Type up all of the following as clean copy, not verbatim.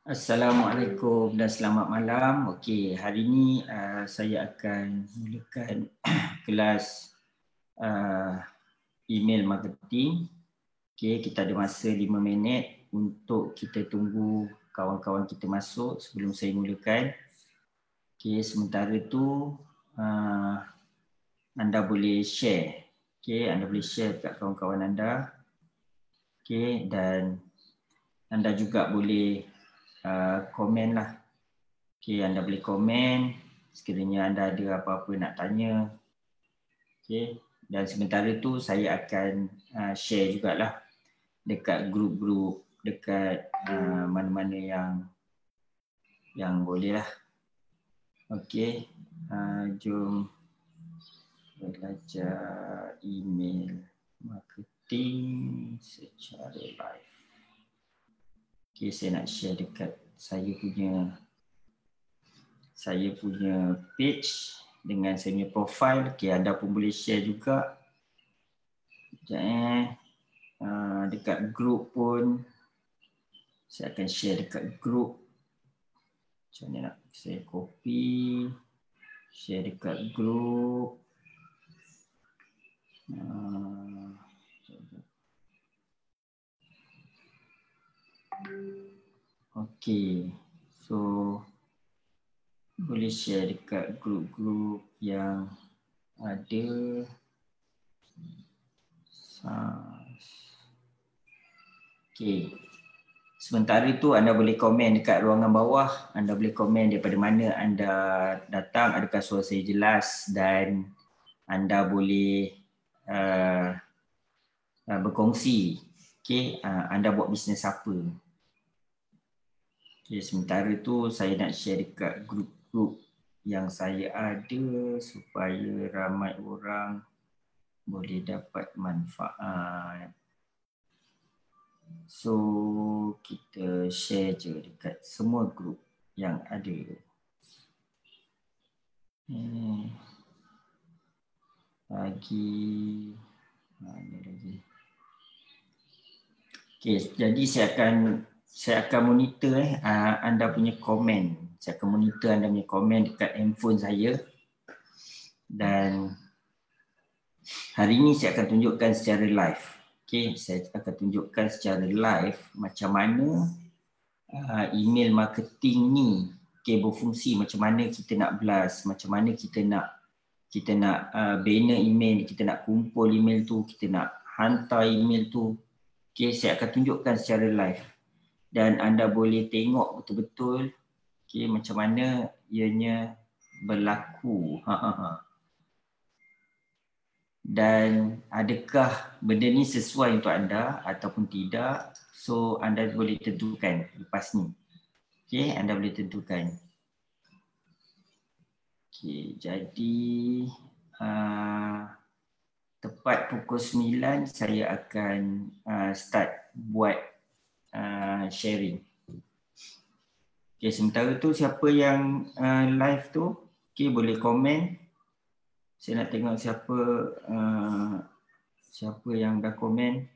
Assalamualaikum dan selamat malam. Okey, hari ini saya akan mulakan kelas email marketing. Okey, kita ada masa 5 minit untuk kita tunggu kawan-kawan kita masuk sebelum saya mulakan. Okey, sementara itu anda boleh share. Okey, anda boleh share kat kawan-kawan anda. Okey, dan anda juga boleh komen lah. Okay, anda boleh komen sekiranya anda ada apa-apa nak tanya. Okay, dan sementara tu saya akan share jugalah dekat grup-grup, dekat mana-mana yang boleh lah. Okay, jom belajar email marketing secara live. Okay, saya nak share dekat saya punya page dengan saya punya profile. Okay, anda pun boleh share juga. Sekejap dekat grup pun saya akan share dekat grup. Macam mana nak saya copy, share dekat grup. Okay, so boleh share dekat grup-grup yang ada. Okay, sementara itu anda boleh komen dekat ruangan bawah. Anda boleh komen daripada mana anda datang, adakah suara saya jelas, dan anda boleh berkongsi. Okay, anda buat bisnes apa. Okay, sementara itu saya nak share dekat grup-grup yang saya ada supaya ramai orang boleh dapat manfaat. So, kita share je dekat semua grup yang ada. Mana lagi? Okay, jadi saya akan monitor anda punya komen. Saya akan monitor anda punya komen dekat handphone saya. Dan hari ini saya akan tunjukkan secara live. Okay, saya akan tunjukkan secara live macam mana email marketing ni berfungsi, macam mana kita nak blast, macam mana kita nak banner email, kita nak kumpul email tu, kita nak hantar email tu. Okay, saya akan tunjukkan secara live. Dan anda boleh tengok betul-betul macam mana ianya berlaku. Dan adakah benda ni sesuai untuk anda ataupun tidak. So anda boleh tentukan lepas ni. Okay, anda boleh tentukan. Okay, jadi tepat pukul 9 saya akan start buat sharing. Okay, sementara tu siapa yang live tu, okay, boleh komen. Saya nak tengok siapa yang dah komen.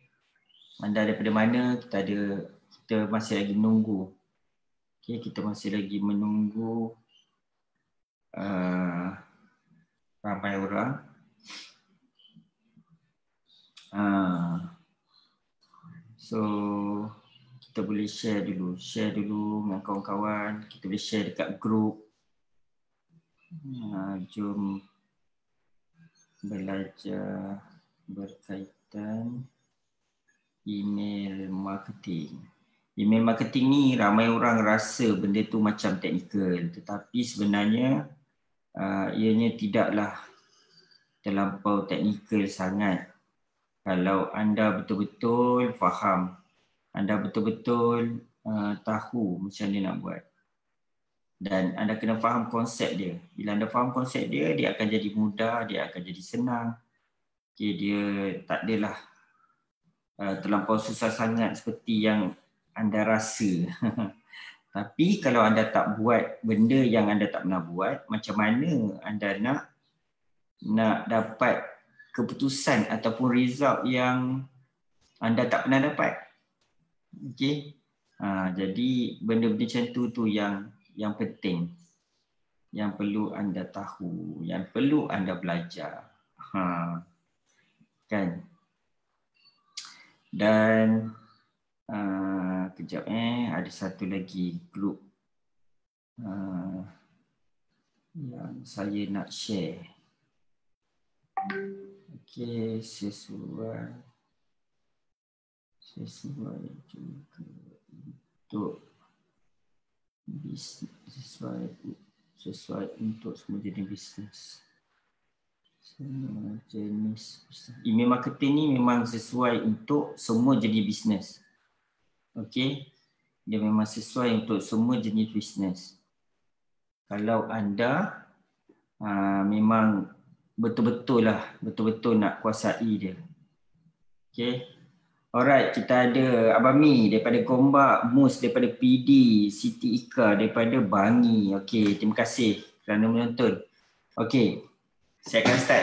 Anda daripada mana? Kita masih lagi menunggu. Okay, kita masih lagi menunggu ramai orang. So kita boleh share dulu dengan kawan-kawan. Kita boleh share dekat grup. Jom belajar berkaitan email marketing. Email marketing ni ramai orang rasa benda tu macam teknikal, tetapi sebenarnya ianya tidaklah terlampau teknikal sangat. Kalau anda betul-betul faham, anda betul-betul tahu macam mana nak buat. Dan anda kena faham konsep dia. Bila anda faham konsep dia, dia akan jadi mudah, dia akan jadi senang. Okay, dia tak adalah terlampau susah sangat seperti yang anda rasa. Tapi kalau anda tak buat benda yang anda tak pernah buat, macam mana anda nak dapat keputusan ataupun result yang anda tak pernah dapat? Okay. Jadi benda-benda macam tu yang penting, yang perlu anda tahu, yang perlu anda belajar. Kan? Dan kejap ada satu lagi grup yang saya nak share. Okey, sesuai juga untuk bisnes, sesuai untuk semua jenis bisnes. Semua jenis bisnes. Email marketing ni memang sesuai untuk semua jenis bisnes. Okey, dia memang sesuai untuk semua jenis bisnes. Kalau anda memang betul-betul nak kuasai dia. Okey. Alright, kita ada Abang Mi daripada Gombak, Mus daripada PD, Siti Ika daripada Bangi. Okey, terima kasih kerana menonton. Okey, saya akan start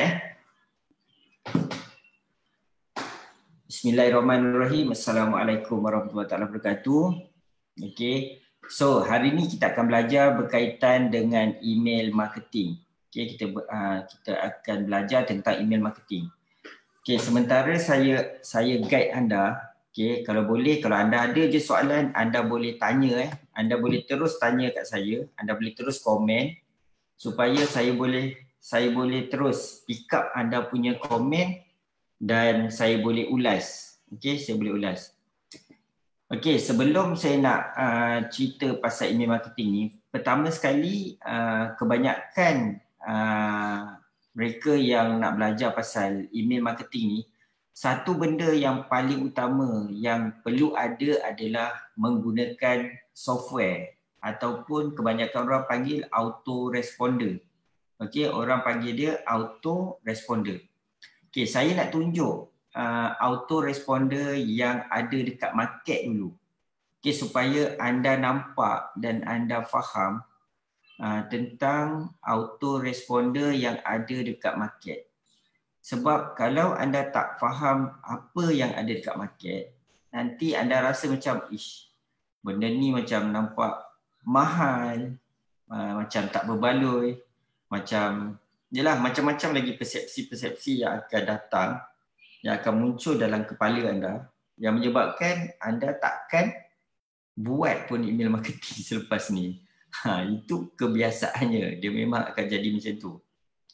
Bismillahirrahmanirrahim. Assalamualaikum warahmatullahi wabarakatuh. Okey. So, hari ni kita akan belajar berkaitan dengan email marketing. Okey, kita akan belajar tentang email marketing. Okey, sementara saya guide anda. Okey, kalau boleh, kalau anda ada je soalan, anda boleh tanya Anda boleh terus tanya kat saya, anda boleh terus komen supaya saya boleh terus pick up anda punya komen dan saya boleh ulas. Okey, saya boleh ulas. Okey, sebelum saya nak cerita pasal email marketing ni, pertama sekali kebanyakan mereka yang nak belajar pasal email marketing ni, satu benda yang paling utama yang perlu ada adalah menggunakan software ataupun kebanyakan orang panggil autoresponder. Okey, orang panggil dia autoresponder. Okey, saya nak tunjuk autoresponder yang ada dekat market dulu. Okey, supaya anda nampak dan anda faham tentang autoresponder yang ada dekat market. Sebab kalau anda tak faham apa yang ada dekat market, nanti anda rasa macam, benda ni macam nampak mahal, macam tak berbaloi, macam-macam lagi persepsi-persepsi yang akan datang, yang akan muncul dalam kepala anda, yang menyebabkan anda takkan buat pun email marketing selepas ni. Itu kebiasaannya, dia memang akan jadi macam tu.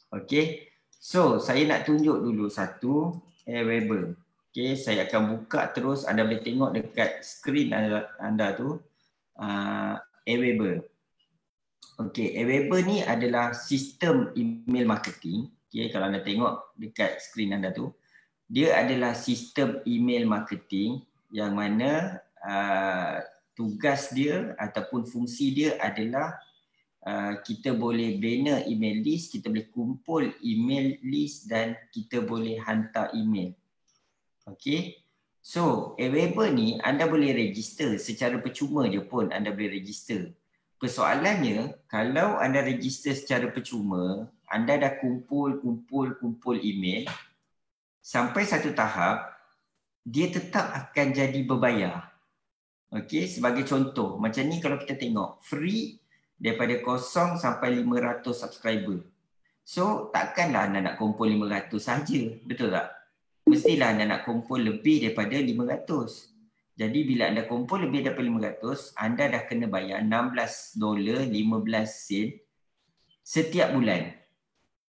Okey, so saya nak tunjuk dulu satu Aweber. Okey, saya akan buka terus, anda boleh tengok dekat skrin anda tu Aweber. Okey, Aweber ni adalah sistem email marketing. Okey, kalau anda tengok dekat skrin anda tu, dia adalah sistem email marketing yang mana tugas dia ataupun fungsi dia adalah kita boleh bina email list, kita boleh kumpul email list dan kita boleh hantar email. Okey. So, Aweber ni anda boleh register secara percuma je pun anda boleh register. Persoalannya, kalau anda register secara percuma, anda dah kumpul email, sampai satu tahap, dia tetap akan jadi berbayar. Okey, sebagai contoh, macam ni kalau kita tengok, free daripada 0 sampai 500 subscriber. So, takkanlah anda nak kumpul 500 saja, betul tak? Mestilah anda nak kumpul lebih daripada 500. Jadi, bila anda kumpul lebih daripada 500, anda dah kena bayar $16, 15 sen setiap bulan.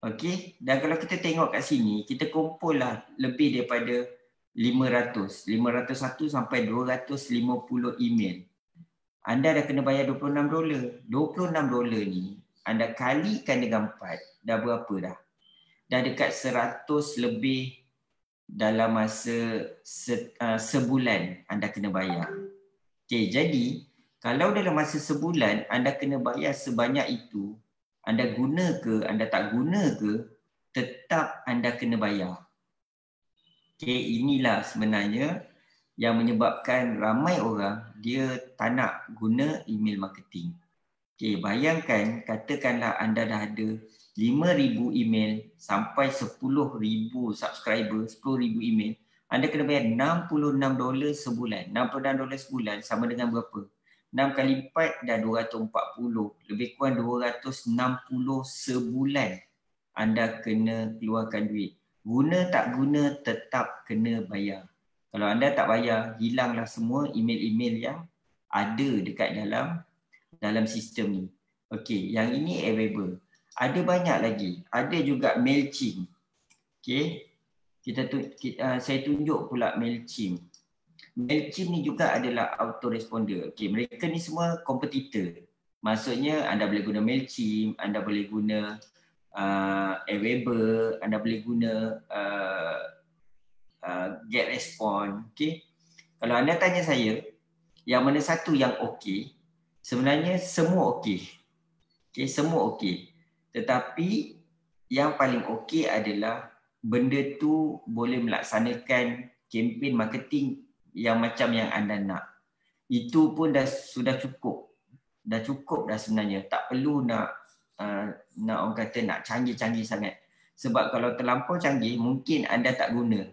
Okey, dan kalau kita tengok kat sini, kita kumpul lah lebih daripada 501 sampai 250 email. Anda dah kena bayar $26. $26 ni anda kalikan dengan 4, dah berapa dah? Dah dekat 100 lebih dalam masa sebulan anda kena bayar. Okey, jadi kalau dalam masa sebulan anda kena bayar sebanyak itu, anda guna ke, anda tak guna ke, tetap anda kena bayar. Okay, inilah sebenarnya yang menyebabkan ramai orang dia tak nak guna email marketing. Okay, bayangkan katakanlah anda dah ada 5,000 email sampai 10,000 subscriber, 10,000 email, Anda kena bayar $66 sebulan. $66 sebulan sama dengan berapa? 6 kali 4 dah 240. Lebih kurang 260 sebulan anda kena keluarkan duit. Guna tak guna tetap kena bayar. Kalau anda tak bayar, hilanglah semua email-email yang ada dekat dalam sistem ni. Okey, yang ini available. Ada banyak lagi. Ada juga MailChimp. Okey. Saya tunjuk pula MailChimp. MailChimp ni juga adalah autoresponder. Okey, mereka ni semua kompetitor. Maksudnya anda boleh guna MailChimp, anda boleh guna Aweber, anda boleh guna GetResponse. Okey. Kalau anda tanya saya, yang mana satu yang okey, sebenarnya semua okey. Okey, semua okey. Tetapi yang paling okey adalah benda tu boleh melaksanakan kempen marketing yang macam yang anda nak. Itu pun sudah cukup. Dah cukup dah sebenarnya. Tak perlu nak orang kata nak canggih-canggih sangat. Sebab kalau terlampau canggih, mungkin anda tak guna.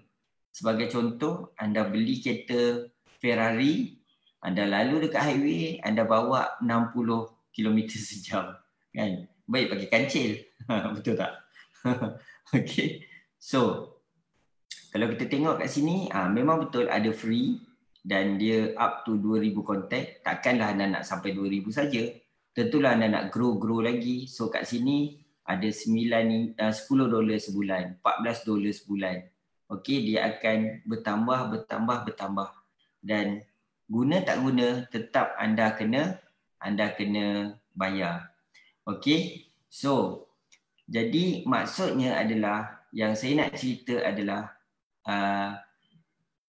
Sebagai contoh, anda beli kereta Ferrari, anda lalu dekat highway, anda bawa 60 km sejam. Kan? Baik pakai kancil. Betul tak? Okay. So, kalau kita tengok kat sini, memang betul ada free dan dia up to 2,000 kontak. Takkanlah anda nak sampai 2,000 saja. Tentulah anda nak grow lagi. So kat sini ada $10 sebulan, $14 sebulan. Okey, dia akan bertambah. Dan guna tak guna tetap anda kena bayar. Okey. So, jadi maksudnya adalah yang saya nak cerita adalah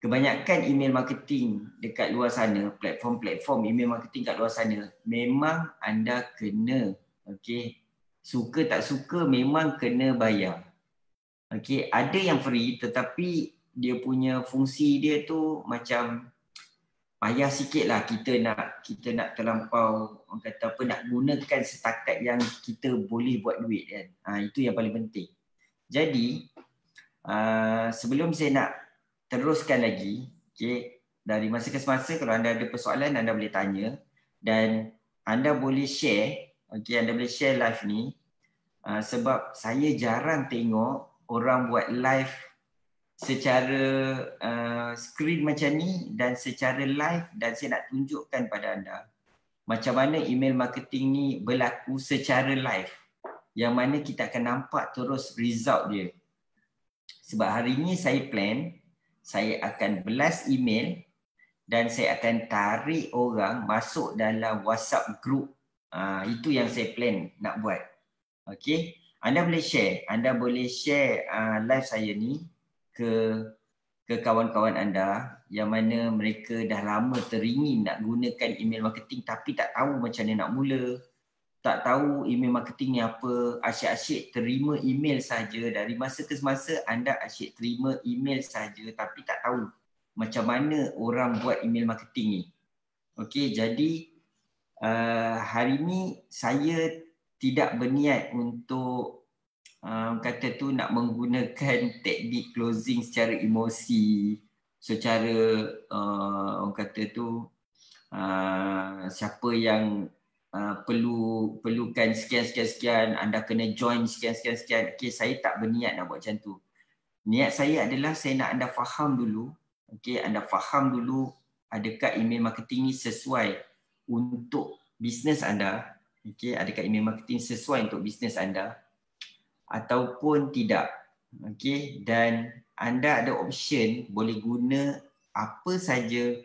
kebanyakan email marketing dekat luar sana, platform-platform email marketing kat luar sana, memang anda kena, okey, suka tak suka memang kena bayar. Okey, ada yang free tetapi dia punya fungsi dia tu macam payah sikitlah kita nak terlampau orang kata apa, nak gunakan setakat yang kita boleh buat duit kan. Itu yang paling penting. Jadi sebelum saya nak teruskan lagi, okay, dari masa ke semasa kalau anda ada persoalan anda boleh tanya dan anda boleh share, okay, anda boleh share live ni sebab saya jarang tengok orang buat live secara screen macam ni dan secara live, dan saya nak tunjukkan pada anda macam mana email marketing ni berlaku secara live yang mana kita akan nampak terus result dia. Sebab hari ni saya plan saya akan blast email dan saya akan tarik orang masuk dalam WhatsApp group. Itu yang saya plan nak buat. Okey, anda boleh share live saya ni ke kawan-kawan anda yang mana mereka dah lama teringin nak gunakan email marketing tapi tak tahu macam mana nak mula. Tak tahu email marketing ni apa, asyik-asyik terima email saja. Dari masa ke semasa anda asyik terima email saja tapi tak tahu macam mana orang buat email marketing ni. Okey, jadi hari ni saya tidak berniat untuk kata tu nak menggunakan teknik closing secara emosi, secara orang kata tu siapa yang perlukan sekian, anda kena join sekian. Okey, saya tak berniat nak buat macam tu. Niat saya adalah saya nak anda faham dulu. Okey, anda faham dulu adakah email marketing ni sesuai untuk bisnes anda? Okey, adakah email marketing sesuai untuk bisnes anda ataupun tidak? Okey, dan anda ada option boleh guna apa saja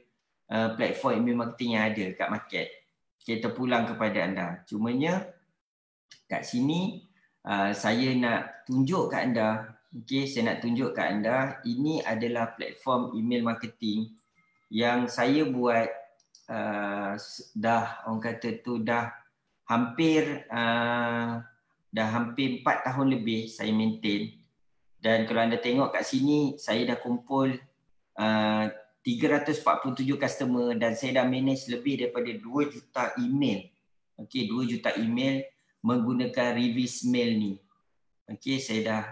platform email marketing yang ada kat market. Kita pulang kepada anda. Cumanya kat sini saya nak tunjuk kat anda, okey, saya nak tunjuk kat anda ini adalah platform email marketing yang saya buat dah orang kata tu dah hampir 4 tahun lebih saya maintain. Dan kalau anda tengok kat sini saya dah kumpul 347 customer dan saya dah manage lebih daripada 2 juta email. Okey, 2 juta email menggunakan reverse mail ni. Okey, saya dah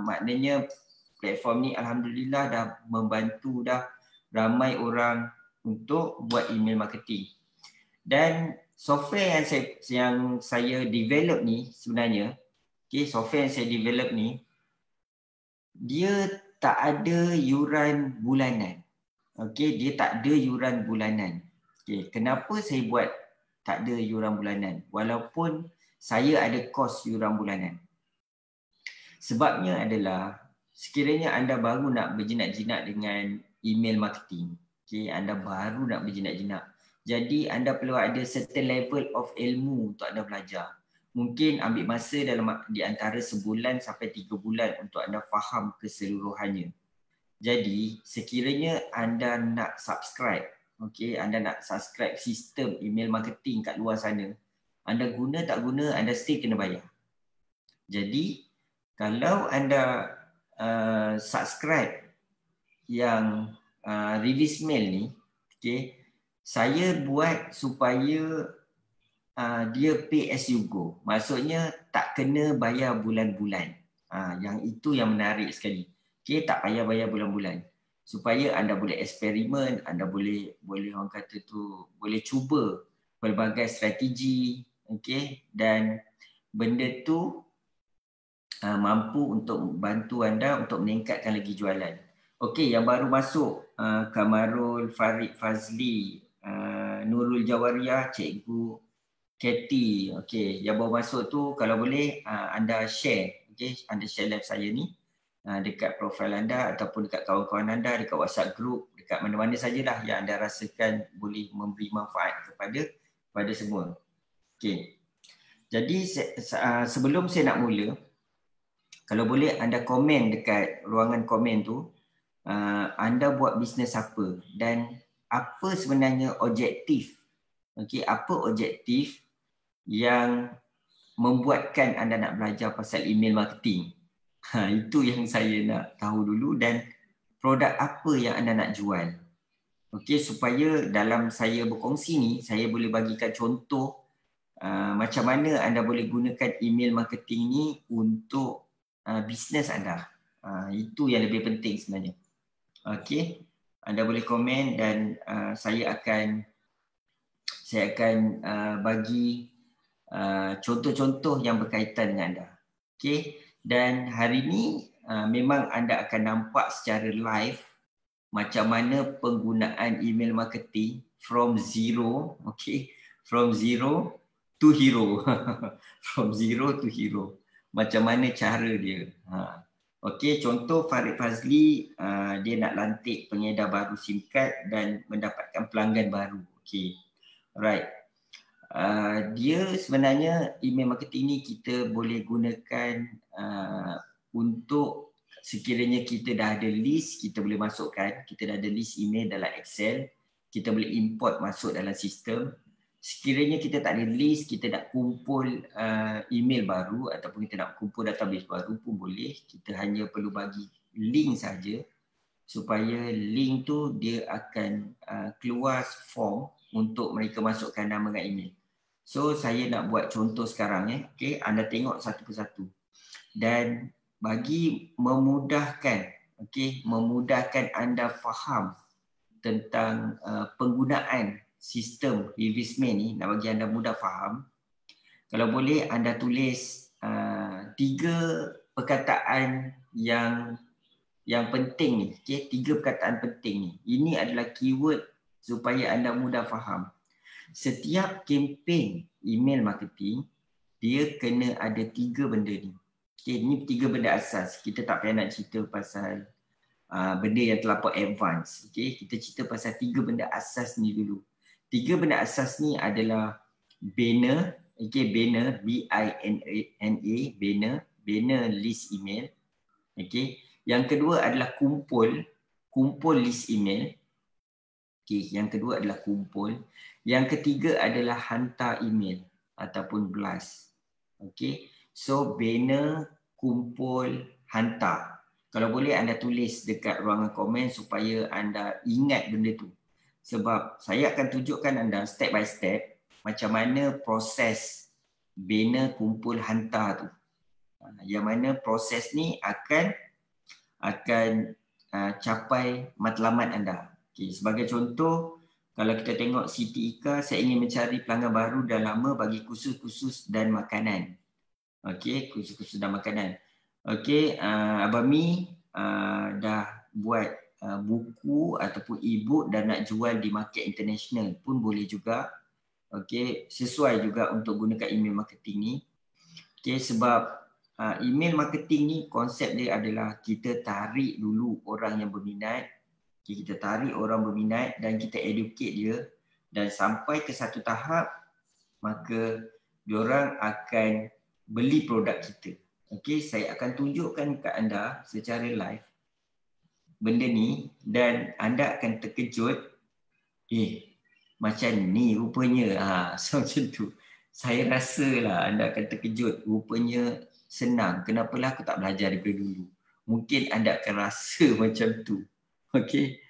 maknanya platform ni alhamdulillah dah membantu dah ramai orang untuk buat email marketing. Dan software yang saya develop ni sebenarnya, software yang saya develop ni dia tak ada yuran bulanan. Dia tak ada yuran bulanan. Kenapa saya buat tak ada yuran bulanan walaupun saya ada kos yuran bulanan? Sebabnya adalah sekiranya anda baru nak berjinak-jinak dengan email marketing, anda baru nak berjinak-jinak, jadi anda perlu ada certain level of ilmu untuk anda belajar. Mungkin ambil masa dalam di antara sebulan sampai 3 bulan untuk anda faham keseluruhannya. Jadi sekiranya anda nak subscribe, anda nak subscribe sistem email marketing kat luar sana, anda guna tak guna, anda still kena bayar. Jadi kalau anda subscribe yang Release Mail ni, saya buat supaya dia pay as you go. Maksudnya tak kena bayar bulan-bulan. Yang itu yang menarik sekali. Tak payah bayar bulan-bulan. Supaya anda boleh eksperimen, anda boleh orang kata tu boleh cuba pelbagai strategi, dan benda tu mampu untuk bantu anda untuk meningkatkan lagi jualan. Yang baru masuk, Kamarul, Farid Fazli, Nurul Jawaria, Cikgu Katie, yang baru masuk tu kalau boleh anda share, anda share live saya ni dekat profil anda ataupun dekat kawan-kawan anda, dekat WhatsApp group, dekat mana-mana sajalah yang anda rasakan boleh memberi manfaat kepada semua. Jadi sebelum saya nak mula, kalau boleh anda komen dekat ruangan komen tu, anda buat bisnes apa dan apa sebenarnya objektif. Apa objektif yang membuatkan anda nak belajar pasal email marketing. Itu yang saya nak tahu dulu, dan produk apa yang anda nak jual. Supaya dalam saya berkongsi ni, saya boleh bagikan contoh macam mana anda boleh gunakan email marketing ni untuk bisnes anda. Itu yang lebih penting sebenarnya. Anda boleh komen dan saya akan bagi contoh-contoh yang berkaitan dengan anda. Dan hari ini memang anda akan nampak secara live macam mana penggunaan email marketing from zero, from zero to hero. From zero to hero. Macam mana cara dia. Contoh Farid Fazli, dia nak lantik pengedar baru SIM card dan mendapatkan pelanggan baru. Right. Dia sebenarnya email marketing ni kita boleh gunakan untuk sekiranya kita dah ada list, kita boleh masukkan, kita dah ada list email dalam Excel, kita boleh import masuk dalam sistem. Sekiranya kita tak ada list, kita nak kumpul email baru ataupun kita nak kumpul database baru pun boleh. Kita hanya perlu bagi link saja, supaya link tu dia akan keluar form untuk mereka masukkan nama dan email. So saya nak buat contoh sekarang. Anda tengok satu persatu. Dan bagi memudahkan, memudahkan anda faham tentang penggunaan sistem Release Mail ni, nak bagi anda mudah faham, kalau boleh anda tulis 3 perkataan yang penting ni. 3 perkataan penting ni. Ini adalah keyword supaya anda mudah faham. Setiap kempen email marketing, dia kena ada 3 benda ni. Ini 3 benda asas. Kita tak payah nak cerita pasal benda yang terlampau advance. Kita cerita pasal 3 benda asas ni dulu. 3 benda asas ni adalah banner, banner, B-I-N-A, banner list email. Yang kedua adalah kumpul list email. Yang kedua adalah kumpul. Yang ketiga adalah hantar email ataupun blast. So banner, kumpul, hantar. Kalau boleh anda tulis dekat ruangan komen supaya anda ingat benda tu. Sebab saya akan tunjukkan anda step by step macam mana proses banner, kumpul, hantar tu. Yang mana proses ni akan akan capai matlamat anda. Okay, sebagai contoh, kalau kita tengok Siti Ika, saya ingin mencari pelanggan baru dan lama bagi kursus-kursus dan makanan. Okey, kursus-kursus dan makanan. Okey, Abang Mi dah buat buku ataupun e-book dan nak jual di market international pun boleh juga. Okey, sesuai juga untuk gunakan email marketing ni. Okey, sebab email marketing ni konsep dia adalah kita tarik dulu orang yang berminat. Okay, kita tarik orang berminat dan kita educate dia, dan sampai ke satu tahap maka diorang akan beli produk kita. Okey, saya akan tunjukkan ke anda secara live benda ni dan anda akan terkejut. Macam ni rupanya. So macam tu. Saya rasalah anda akan terkejut. Rupanya senang. Kenapalah aku tak belajar daripada dulu. Mungkin anda akan rasa macam tu. Okey.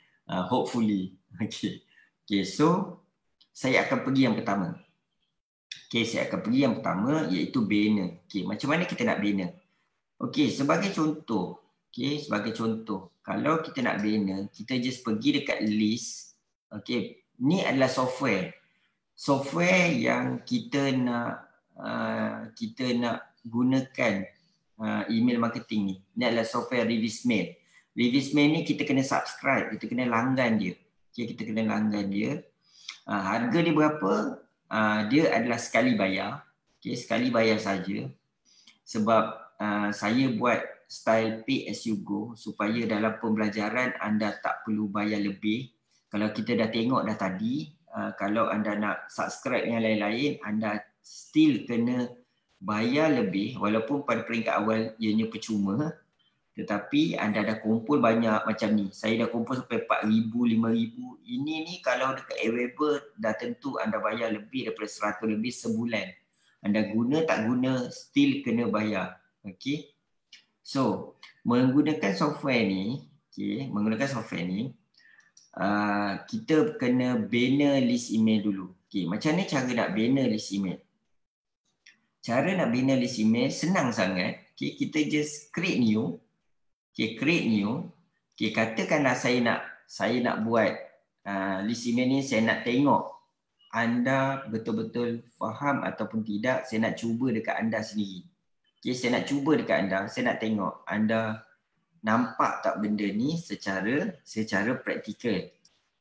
Hopefully. Okey. Okey, so saya akan pergi yang pertama. Okey, saya akan pergi yang pertama iaitu banner. Okey, macam mana kita nak banner? Okey, sebagai contoh. Okey, sebagai contoh. Kalau kita nak banner, kita just pergi dekat list. Okey, ni adalah software. Software yang kita nak gunakan email marketing ni. Ni adalah software Revisemail. Revisemail ni kita kena subscribe, kita kena langgan dia. Okey, kita kena langgan dia. Harga dia berapa? Dia adalah sekali bayar. Okey, sekali bayar saja. Sebab saya buat style pay as you go supaya dalam pembelajaran anda tak perlu bayar lebih. Kalau kita dah tengok dah tadi, kalau anda nak subscribe yang lain-lain, anda still kena bayar lebih walaupun pada peringkat awal ianya percuma. Tetapi anda dah kumpul banyak macam ni. Saya dah kumpul sampai 4,000, 5,000. Ini ni kalau dekat Aweber dah tentu anda bayar lebih daripada 100 lebih sebulan. Anda guna tak guna still kena bayar. Okey. So, menggunakan software ni, kita kena banner list email dulu. Okey, macam ni cara nak banner list email. Cara nak banner list email senang sangat. Okey, kita just create new. Okey, create new. Okey, katakanlah saya nak buat list email ni, saya nak tengok anda betul-betul faham ataupun tidak. Saya nak cuba dekat anda sendiri. Okay, saya nak cuba dekat anda. Saya nak tengok anda nampak tak benda ni secara praktikal.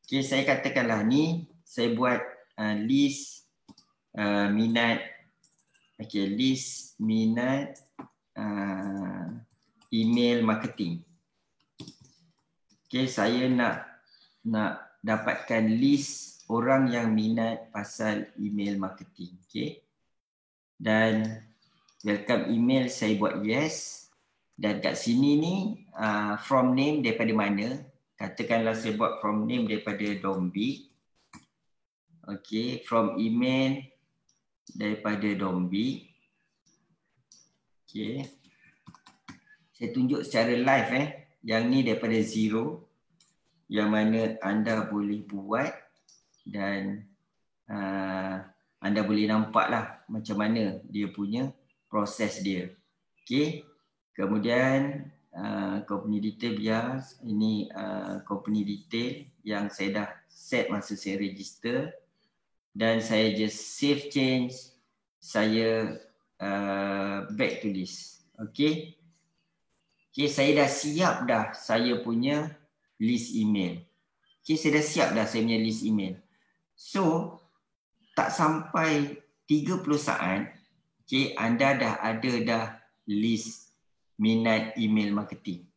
Okay, saya katakanlah ni saya buat list minat. Okay, list minat email marketing. Okay, saya nak dapatkan list orang yang minat pasal email marketing. Okay. Dan welcome email saya buat yes. Dan kat sini ni from name daripada mana? Katakanlah saya buat from name daripada Dombi. Okay. From email daripada Dombi. Okay. Saya tunjuk secara live Yang ni daripada zero. Yang mana anda boleh buat. Dan anda boleh nampaklah macam mana dia punya proses dia. Okey. Kemudian company detail bias. Ini company detail yang saya dah set masa saya register. Dan saya just save change. Saya back to list. Okey. Okey, saya dah siap dah saya punya list email. Okey, saya dah siap dah saya punya list email. So, tak sampai 30 saat, okay, anda dah ada list minat email marketing.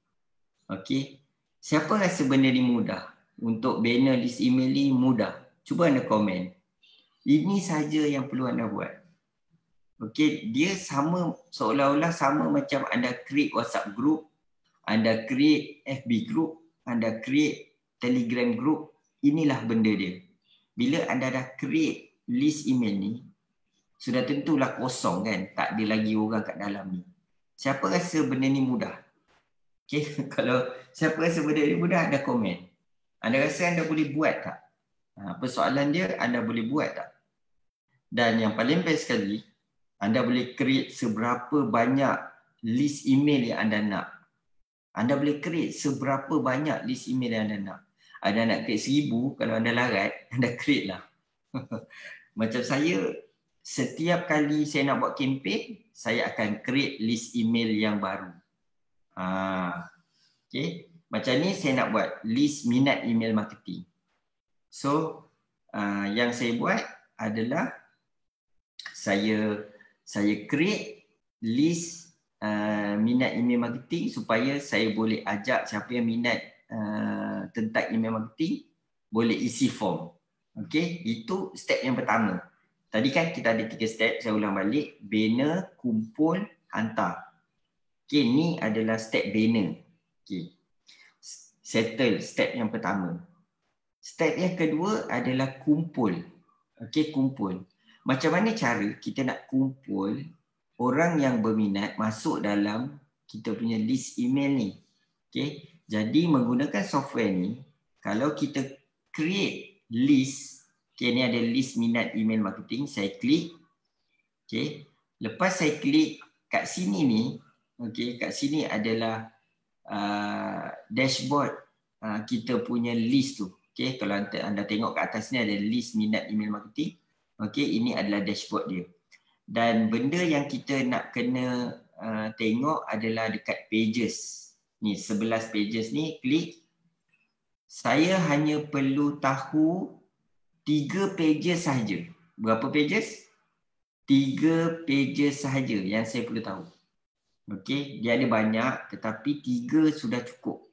Okay. Siapa rasa benda ni mudah? Untuk banner list email ni mudah. Cuba anda komen. Ini saja yang perlu anda buat. Okay. Dia sama, seolah-olah sama macam anda create WhatsApp group, anda create FB group, anda create Telegram group. Inilah benda dia. Bila anda dah create list email ni, sudah tentulah kosong kan. Tak ada lagi orang kat dalam ni. Siapa rasa benda ni mudah? Okay, kalau siapa rasa benda ni mudah, anda komen. Anda rasa anda boleh buat tak? Persoalan dia, anda boleh buat tak? Dan yang paling best sekali, anda boleh create seberapa banyak list email yang anda nak. Anda boleh create seberapa banyak list email yang anda nak. Anda nak create 1000, kalau anda larat, anda create lah. Macam saya, setiap kali saya nak buat campaign, saya akan create list email yang baru. Okay. Macam ni saya nak buat list minat email marketing. So, yang saya buat adalah saya create list minat email marketing supaya saya boleh ajak siapa yang minat tentang email marketing boleh isi form. Okey, itu step yang pertama. Tadi kan kita ada 3 step, saya ulang balik. Banner, kumpul, hantar. Okey, ni adalah step banner. Okey. Settle step yang pertama. Step yang kedua adalah kumpul. Okey, kumpul. Macam mana cara kita nak kumpul orang yang berminat masuk dalam kita punya list email ni. Okay. Jadi menggunakan software ni, kalau kita create list, okay, ni ada list minat email marketing, saya klik. Okay. Lepas saya klik kat sini ni, okay, kat sini adalah dashboard kita punya list tu. Okay. Kalau anda tengok kat atas ni ada list minat email marketing. Okay, ini adalah dashboard dia. Dan benda yang kita nak kena tengok adalah dekat pages. Ni 11 pages ni, klik. Saya hanya perlu tahu 3 pages sahaja. Berapa pages? 3 pages sahaja yang saya perlu tahu. Okey, dia ada banyak tetapi 3 sudah cukup.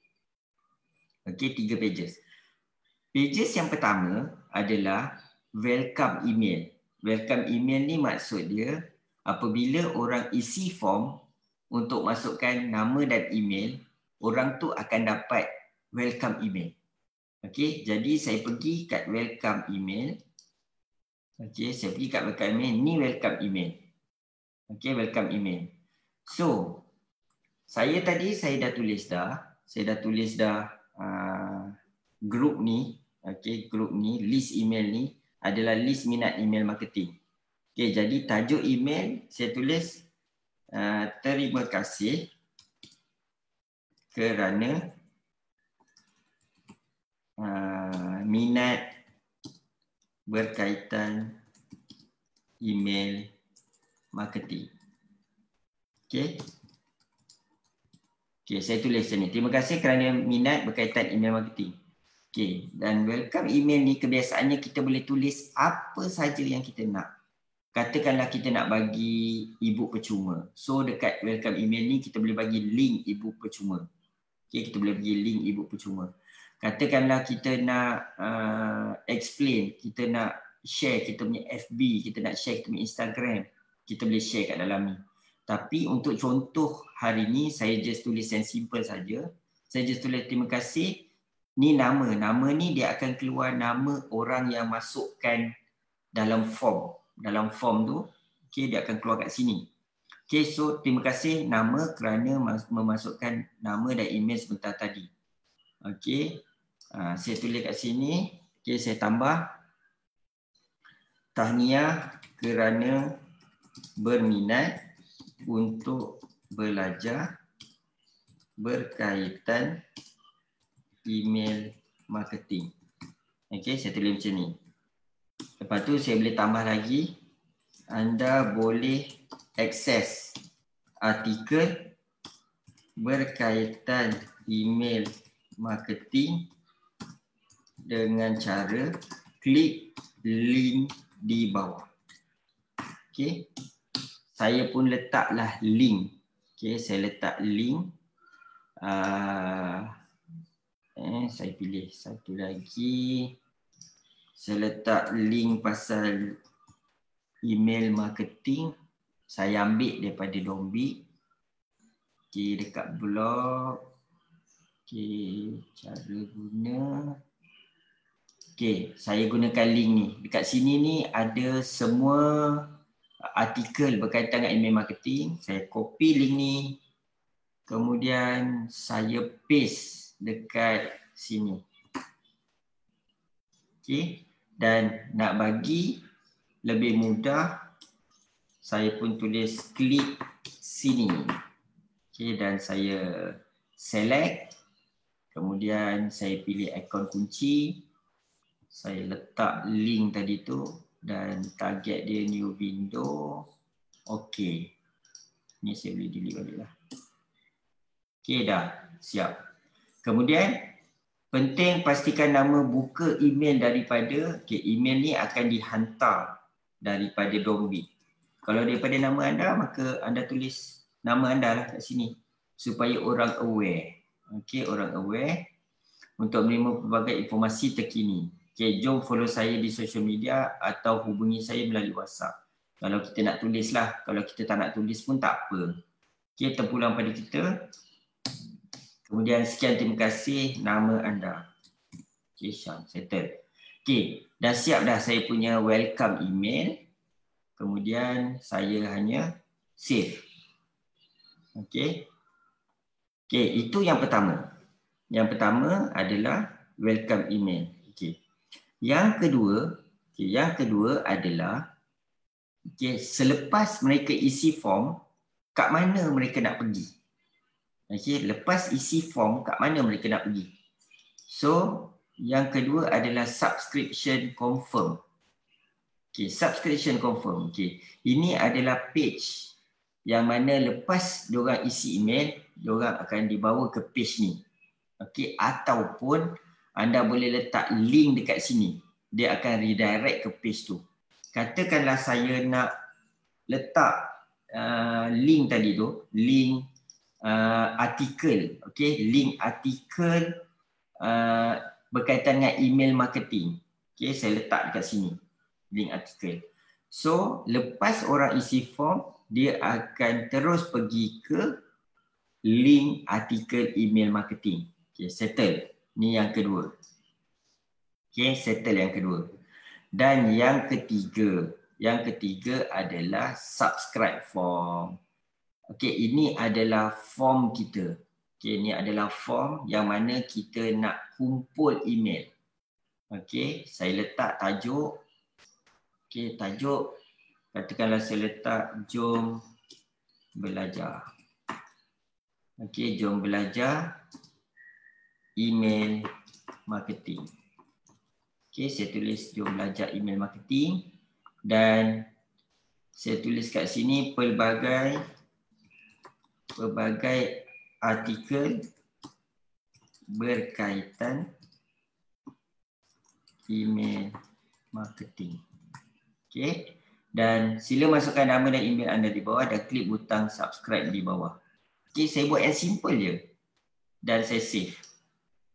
Okey, 3 pages. Pages yang pertama adalah welcome email. Welcome email ni maksud dia apabila orang isi form untuk masukkan nama dan email, orang tu akan dapat welcome email. Okey, jadi saya pergi kat welcome email. Okey, saya pergi kat welcome email. Ni welcome email. Okey, welcome email. So, saya tadi dah tulis dah group ni. Okey, group ni, list email ni adalah list minat email marketing. Okey, jadi tajuk email saya tulis terima kasih kerana minat berkaitan email marketing. Okey. Okey, saya tulis macam ni. Terima kasih kerana minat berkaitan email marketing. Okey, dan welcome email ni kebiasaannya kita boleh tulis apa saja yang kita nak. Katakanlah kita nak bagi e-book percuma. So dekat welcome email ni kita boleh bagi link e-book percuma. Okey, kita boleh bagi link e-book percuma. Katakanlah kita nak explain, kita nak share kita punya FB, kita nak share kita punya Instagram, kita boleh share kat dalam ni. Tapi untuk contoh hari ni saya just tulis yang simple saja. Saya just tulis terima kasih. Ni nama. Nama ni dia akan keluar nama orang yang masukkan dalam form. Dalam form tu, okay, dia akan keluar kat sini. Okay, so terima kasih nama kerana memasukkan nama dan email sebentar tadi. Okay, saya tulis kat sini. Okay, saya tambah. Tahniah kerana berminat untuk belajar berkaitan email marketing. Okey, saya tulis macam ni. Lepas tu saya boleh tambah lagi. Anda boleh akses artikel berkaitan email marketing dengan cara klik link di bawah. Okey. Saya pun letaklah link. Okey, saya letak link. Saya pilih satu lagi. Saya letak link pasal email marketing. Saya ambil daripada Dombi. Okay, dekat blog. Okay, cara guna. Okay, saya gunakan link ni. Dekat sini ni ada semua artikel berkaitan dengan email marketing. Saya copy link ni. Kemudian saya paste dekat sini. Okay. Dan nak bagi lebih mudah, saya pun tulis klik sini. Okay. Dan saya select, kemudian saya pilih ikon kunci, saya letak link tadi tu dan target dia new window. Okey. Ni saya boleh delete balik lah. Okey dah, siap. Kemudian penting pastikan nama buka email daripada, email ni akan dihantar daripada Dombit. Kalau daripada nama anda, maka anda tulis nama anda lah kat sini supaya orang aware. Okey, orang aware untuk menerima pelbagai informasi terkini. Okey, jom follow saya di social media atau hubungi saya melalui WhatsApp. Kalau kita nak tulis lah, kalau kita tak nak tulis pun tak apa. Okey, terpulang pada kita. Kemudian sekian, terima kasih, nama anda. Okey, Syam, settle. Okey, dah siap dah saya punya welcome email. Kemudian saya hanya save. Okey. Okey, itu yang pertama. Yang pertama adalah welcome email. Okey. Yang kedua adalah selepas mereka isi form, kat mana mereka nak pergi? Okey, lepas isi form, kat mana mereka nak pergi? So, yang kedua adalah subscription confirm. Okey, subscription confirm. Okey, ini adalah page yang mana lepas diorang isi email, diorang akan dibawa ke page ni. Okey, ataupun anda boleh letak link dekat sini. Dia akan redirect ke page tu. Katakanlah saya nak letak link tadi tu, link artikel, okey, link artikel berkaitan dengan email marketing. Okey, saya letak dekat sini link artikel. So, lepas orang isi form, dia akan terus pergi ke link artikel email marketing. Okey, settle. Ni yang kedua. Okey, settle yang kedua. Dan yang ketiga adalah subscribe form. Okey, ini adalah form kita. Okey, ini adalah form yang mana kita nak kumpul email. Okey, saya letak tajuk. Okey, tajuk katakanlah saya letak jom belajar. Okey, jom belajar email marketing. Okey, saya tulis jom belajar email marketing dan saya tulis kat sini pelbagai artikel berkaitan email marketing. Okey, dan sila masukkan nama dan email anda di bawah dan klik butang subscribe di bawah. Okey, saya buat yang simple je dan saya save.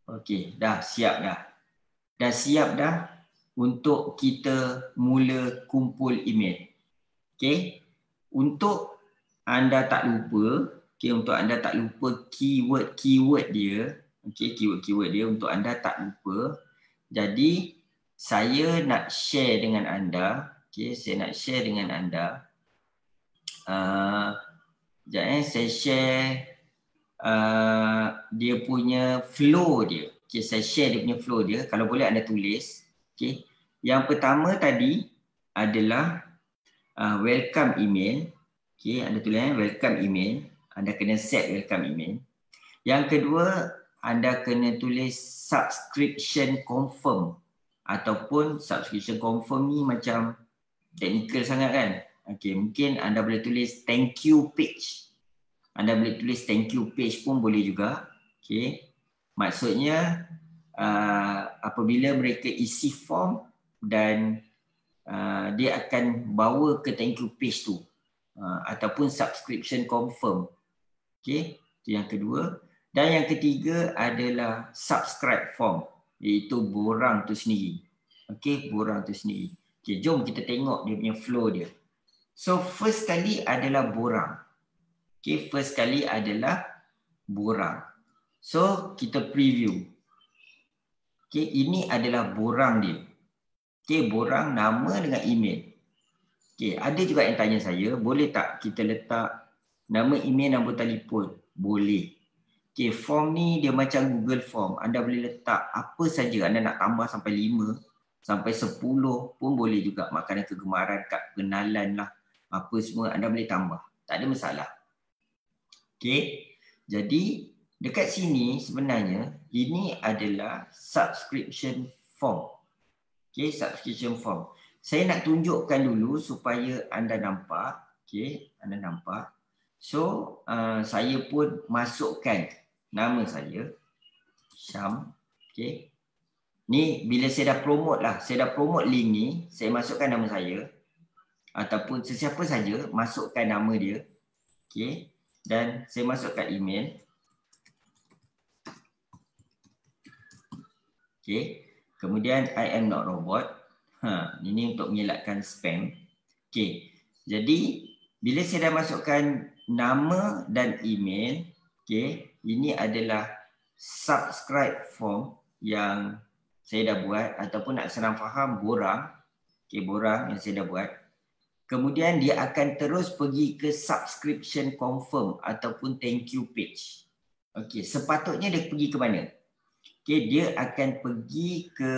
Okey, dah siap dah. Dah siap dah untuk kita mula kumpul email. Okey, untuk anda tak lupa, untuk anda tak lupa keyword dia, keyword dia untuk anda tak lupa. Jadi saya nak share dengan anda. Saya nak share dengan anda. Saya share dia punya flow dia. Saya share dia punya flow dia. Kalau boleh anda tulis. Yang pertama tadi adalah welcome email. Anda tulis welcome email. Anda kena set welcome email. Yang kedua, anda kena tulis subscription confirm. Ataupun subscription confirm ni macam technical sangat kan. Mungkin anda boleh tulis thank you page. Anda boleh tulis thank you page pun boleh juga. Maksudnya apabila mereka isi form dan dia akan bawa ke thank you page tu. Ataupun subscription confirm. Itu yang kedua. Dan yang ketiga adalah subscribe form. Iaitu borang tu sendiri. Borang tu sendiri. Jom kita tengok dia punya flow dia. So first kali adalah borang. First kali adalah borang. So kita preview. Ini adalah borang dia. Borang nama dengan email. Ada juga yang tanya saya, boleh tak kita letak nama, email, nombor telefon? Boleh. Form ni dia macam Google Form. Anda boleh letak apa saja. Anda nak tambah sampai 5, sampai 10 pun boleh juga. Makanan kegemaran, kad pengenalan lah. Apa semua anda boleh tambah. Tak ada masalah. Jadi Dekat sini sebenarnya ini adalah subscription form. Okay, subscription form. Saya nak tunjukkan dulu supaya anda nampak. Okay, anda nampak. So, saya pun masukkan nama saya. Syam. Okay. Ni bila saya dah promote lah. Saya dah promote link ni. Saya masukkan nama saya. Ataupun sesiapa saja masukkan nama dia. Okay. Dan saya masukkan email. Okay. Kemudian I am not robot. Ini untuk mengelakkan spam. Okay. Jadi bila saya dah masukkan nama dan email, okay, ini adalah subscribe form yang saya dah buat ataupun nak senang faham borang. Okay, borang yang saya dah buat. Kemudian dia akan terus pergi ke subscription confirm ataupun thank you page. Okay, sepatutnya dia pergi ke mana? Okay, dia akan pergi ke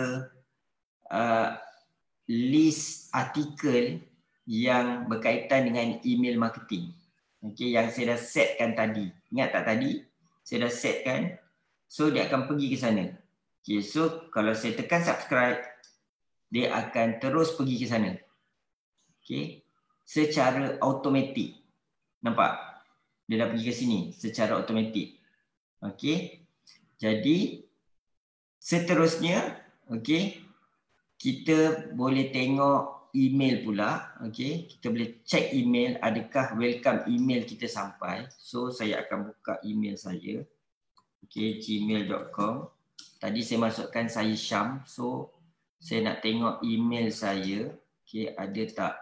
list artikel yang berkaitan dengan email marketing. Okay, yang saya dah setkan tadi. Ingat tak tadi? Saya dah setkan. So, dia akan pergi ke sana. Okay, so kalau saya tekan subscribe, dia akan terus pergi ke sana. Okay, secara automatik. Nampak? Dia dah pergi ke sini secara automatik. Okay, jadi seterusnya, okay, kita boleh tengok email pula. Okay, kita boleh check email. Adakah welcome email kita sampai? So, saya akan buka email saya. Okay, gmail.com. Tadi saya masukkan saya Syam. So, saya nak tengok email saya. Okay, ada tak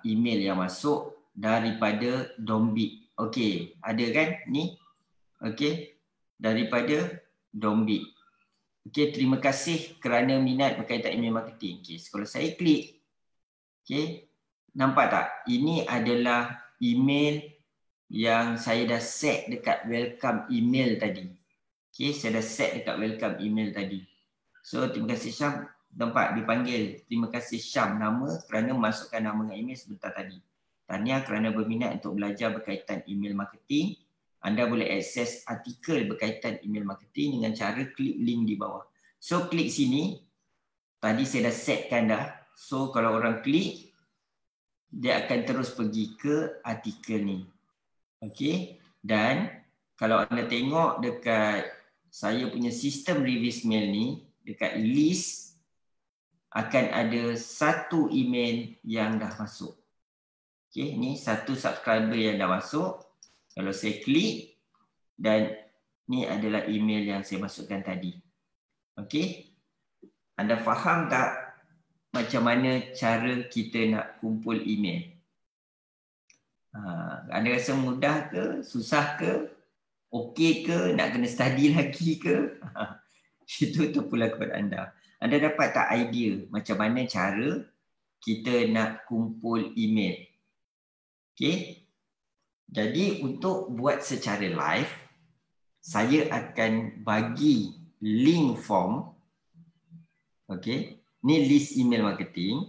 email yang masuk daripada Dombit. Okay, ada kan ni? Okay, daripada Dombit. Okay, terima kasih kerana minat berkaitan email marketing. Okay, so kalau saya klik. Okay, nampak tak? Ini adalah email yang saya dah set dekat welcome email tadi. Okay, saya dah set dekat welcome email tadi. So, terima kasih Syam. Nampak dipanggil. Terima kasih Syam nama kerana masukkan nama dan email sebentar tadi. Tahniah kerana berminat untuk belajar berkaitan email marketing. Anda boleh akses artikel berkaitan email marketing dengan cara klik link di bawah. So, klik sini. Tadi saya dah setkan dah. So, kalau orang klik, dia akan terus pergi ke artikel ni. Okay. Dan kalau anda tengok dekat saya punya sistem reverse mail ni, dekat list akan ada satu email yang dah masuk. Okay, ni satu subscriber yang dah masuk. Kalau saya klik dan ni adalah email yang saya masukkan tadi. Okay, anda faham tak macam mana cara kita nak kumpul email? Anda rasa mudah ke? Susah ke? Okey ke? Nak kena study lagi ke? Itu terpulang kepada anda. Anda dapat tak idea macam mana cara kita nak kumpul email? Okey. Jadi untuk buat secara live, saya akan bagi link form. Okey. Ni list email marketing.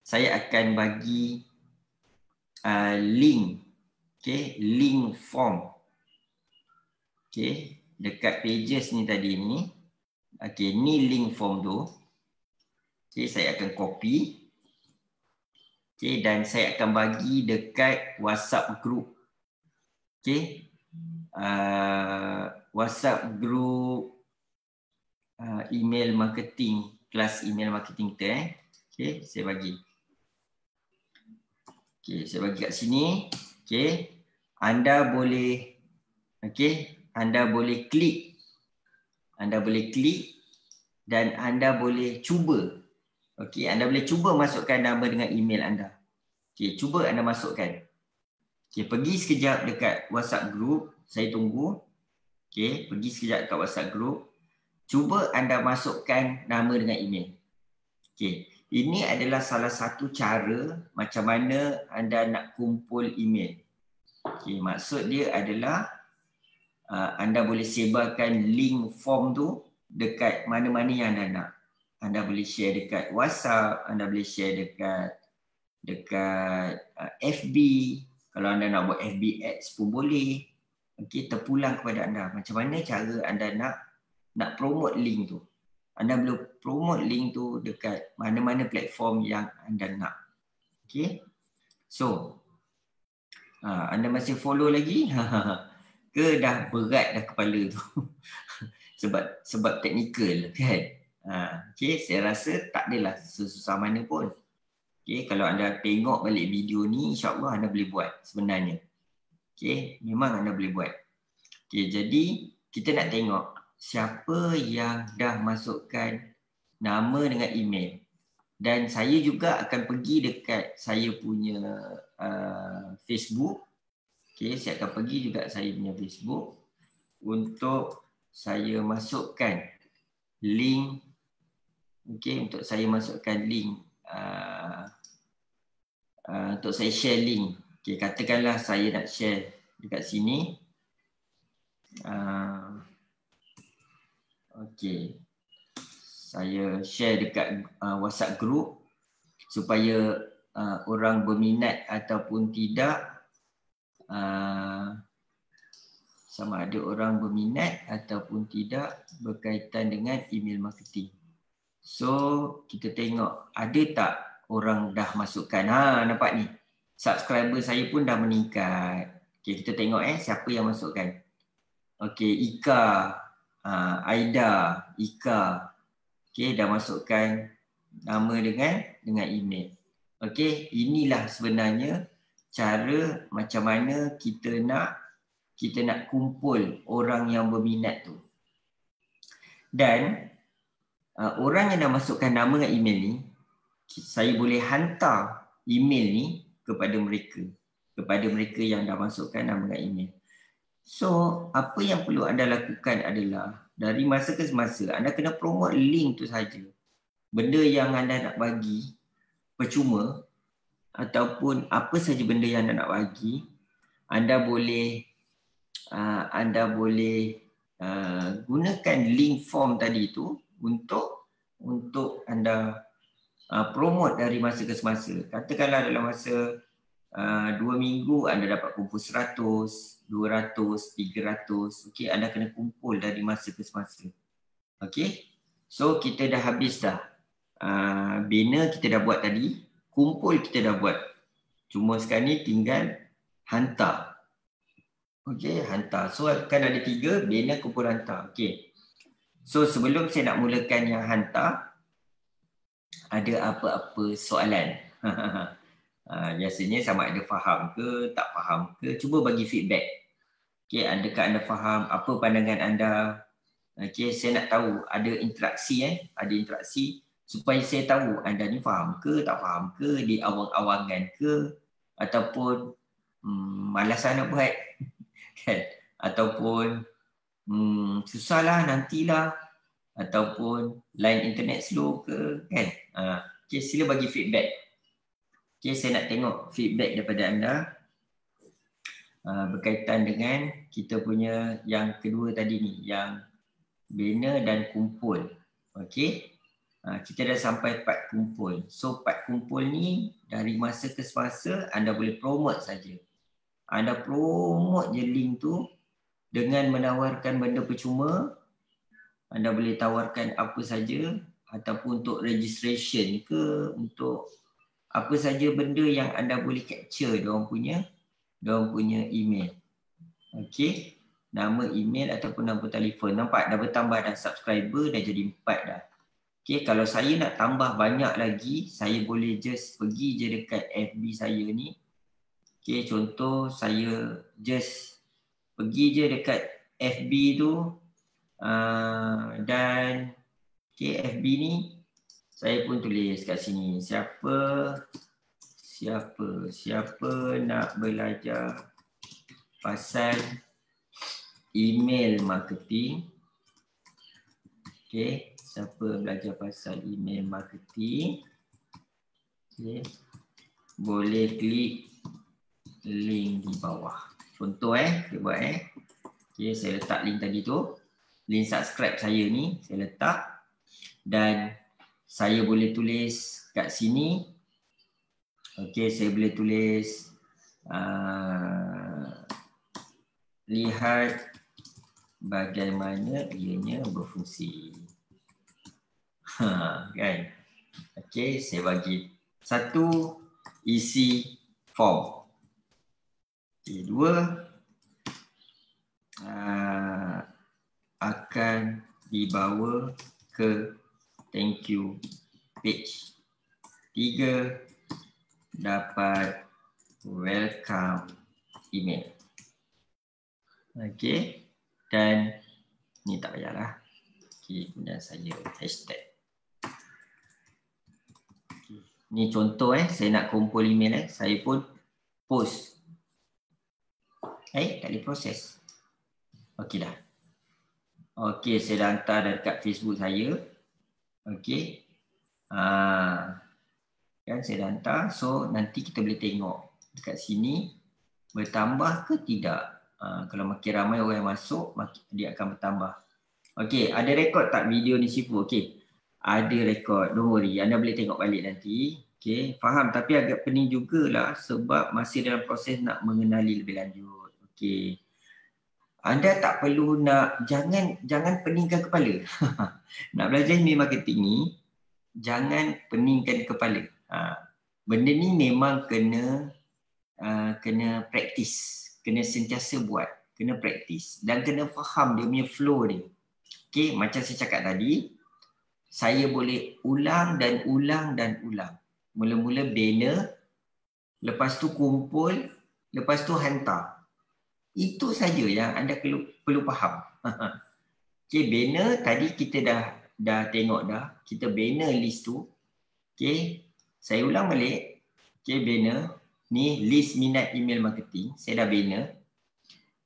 Saya akan bagi link. Okey, link form. Okey, dekat pages ni tadi ni. Okey, ni link form tu. Okey, saya akan copy. Okey, dan saya akan bagi dekat WhatsApp group. Okey. WhatsApp group email marketing, kelas email marketing kita Okey, saya bagi. Okey, saya bagi kat sini. Okey. Anda boleh anda boleh klik. Anda boleh klik dan anda boleh cuba. Okey, anda boleh cuba masukkan nama dengan email anda. Okey, cuba anda masukkan. Okey, pergi sekejap dekat WhatsApp group, saya tunggu. Okey, pergi sekejap dekat WhatsApp group. Cuba anda masukkan nama dengan email. Okey, ini adalah salah satu cara macam mana anda nak kumpul email. Okey, maksud dia adalah anda boleh sebarkan link form tu dekat mana-mana yang anda nak. Anda boleh share dekat WhatsApp, anda boleh share dekat FB. Kalau anda nak buat FB ads pun boleh. okey, terpulang kepada anda. Macam mana cara anda nak promote link tu. Anda boleh promote link tu dekat mana-mana platform yang anda nak. Okey. So, anda masih follow lagi? Ke dah berat dah kepala tu? sebab teknikal kan? Okey, saya rasa tak adalah susah mana pun. Okey, kalau anda tengok balik video ni, insya-Allah anda boleh buat sebenarnya. Okey, memang anda boleh buat. Okey, jadi kita nak tengok siapa yang dah masukkan nama dengan email. Dan saya juga akan pergi dekat saya punya Facebook. Okey, saya akan pergi juga saya punya Facebook untuk saya masukkan link. Okey, untuk saya masukkan link untuk saya share link. Okey, katakanlah saya nak share dekat sini. Okey. Saya share dekat WhatsApp group supaya orang berminat ataupun tidak, sama ada orang berminat ataupun tidak berkaitan dengan email marketing. So, kita tengok ada tak orang dah masukkan. Nampak ni. Subscriber saya pun dah meningkat. Okay, kita tengok siapa yang masukkan. Okay, Ika, Aida, Ika. Okay, dah masukkan nama dengan email. Okay, inilah sebenarnya cara macam mana kita nak kumpul orang yang berminat tu. Dan orang yang dah masukkan nama dengan email ni, saya boleh hantar email ni kepada mereka yang dah masukkan nama dengan email. So, apa yang perlu anda lakukan adalah dari masa ke semasa anda kena promote link tu saja. Benda yang anda nak bagi percuma ataupun apa saja benda yang anda nak bagi, anda boleh gunakan link form tadi tu untuk anda promote dari masa ke semasa. Katakanlah dalam masa 2 minggu anda dapat kumpul 100, 200, 300. Okey, anda kena kumpul dari masa ke semasa. Okey. So kita dah habis dah. Banner kita dah buat tadi, kumpul kita dah buat. Cuma sekarang ni tinggal hantar. Okey, hantar. So akan ada 3, banner, kumpul, hantar. Okey. So sebelum saya nak mulakan yang hantar, ada apa-apa soalan? Biasanya sama ada faham ke, tak faham ke, cuba bagi feedback. Okey, adakah anda faham? Apa pandangan anda? Okey, saya nak tahu ada interaksi ada interaksi supaya saya tahu anda ni faham ke, tak faham ke, di awang-awangan ke, ataupun malasan nak buat. Kan? Ataupun susahlah, nantilah, ataupun line internet slow ke, kan? Okey, sila bagi feedback. Okey, saya nak tengok feedback daripada anda berkaitan dengan kita punya yang kedua tadi ni, yang banner dan kumpul. Okey, kita dah sampai part kumpul. So part kumpul ni dari masa ke semasa anda boleh promote saja. Anda promote je link tu dengan menawarkan benda percuma. Anda boleh tawarkan apa saja, ataupun untuk registration ke, untuk apa saja benda yang anda boleh capture diorang punya email. Okey, nama email ataupun nombor telefon. Nampak dah bertambah dah, subscriber dah jadi 4 dah. Okey, kalau saya nak tambah banyak lagi, saya boleh just pergi je dekat FB saya ni. Okey, contoh saya just pergi je dekat FB tu dan FB ni saya pun tulis kat sini, siapa nak belajar pasal email marketing. Okey, siapa belajar pasal email marketing, boleh klik link di bawah. Contoh saya buat Okey, saya letak link tadi tu. Link subscribe saya ni saya letak, dan saya boleh tulis kat sini. Okey, saya boleh tulis lihat bagaimana ianya berfungsi. Kan? Okey, saya bagi satu, isi form. Okay, dua, akan dibawa ke thank you page. Tiga, dapat welcome email. Okey, dan ni tak payahlah. Okey, kemudian saya hashtag. Okay. Ni contoh saya nak kumpul email saya pun post. Tak boleh proses. Okey dah. Okey, saya dah hantar dekat Facebook saya. Okey. Kan saya dah hantar. So nanti kita boleh tengok dekat sini bertambah ke tidak. Kalau makin ramai orang yang masuk, dia akan bertambah. Okey, ada rekod tak video ni Sifu? Okey. Ada rekod. Don't worry, anda boleh tengok balik nanti. Okey, faham, tapi agak pening jugalah sebab masih dalam proses nak mengenali lebih lanjut. Okey. Anda tak perlu nak jangan peningkan kepala. Nak belajar email marketing ni jangan peningkan kepala. Benda ni memang kena praktis, kena sentiasa buat, kena praktis dan kena faham dia punya flow dia. Okey, macam saya cakap tadi, saya boleh ulang dan ulang dan ulang. Mula-mula banner, lepas tu kumpul, lepas tu hantar. Itu saja yang anda perlu faham. Okey, banner tadi kita dah tengok dah. Kita banner list tu. Okey, saya ulang balik. Okey, banner ni list minat email marketing. Saya dah banner.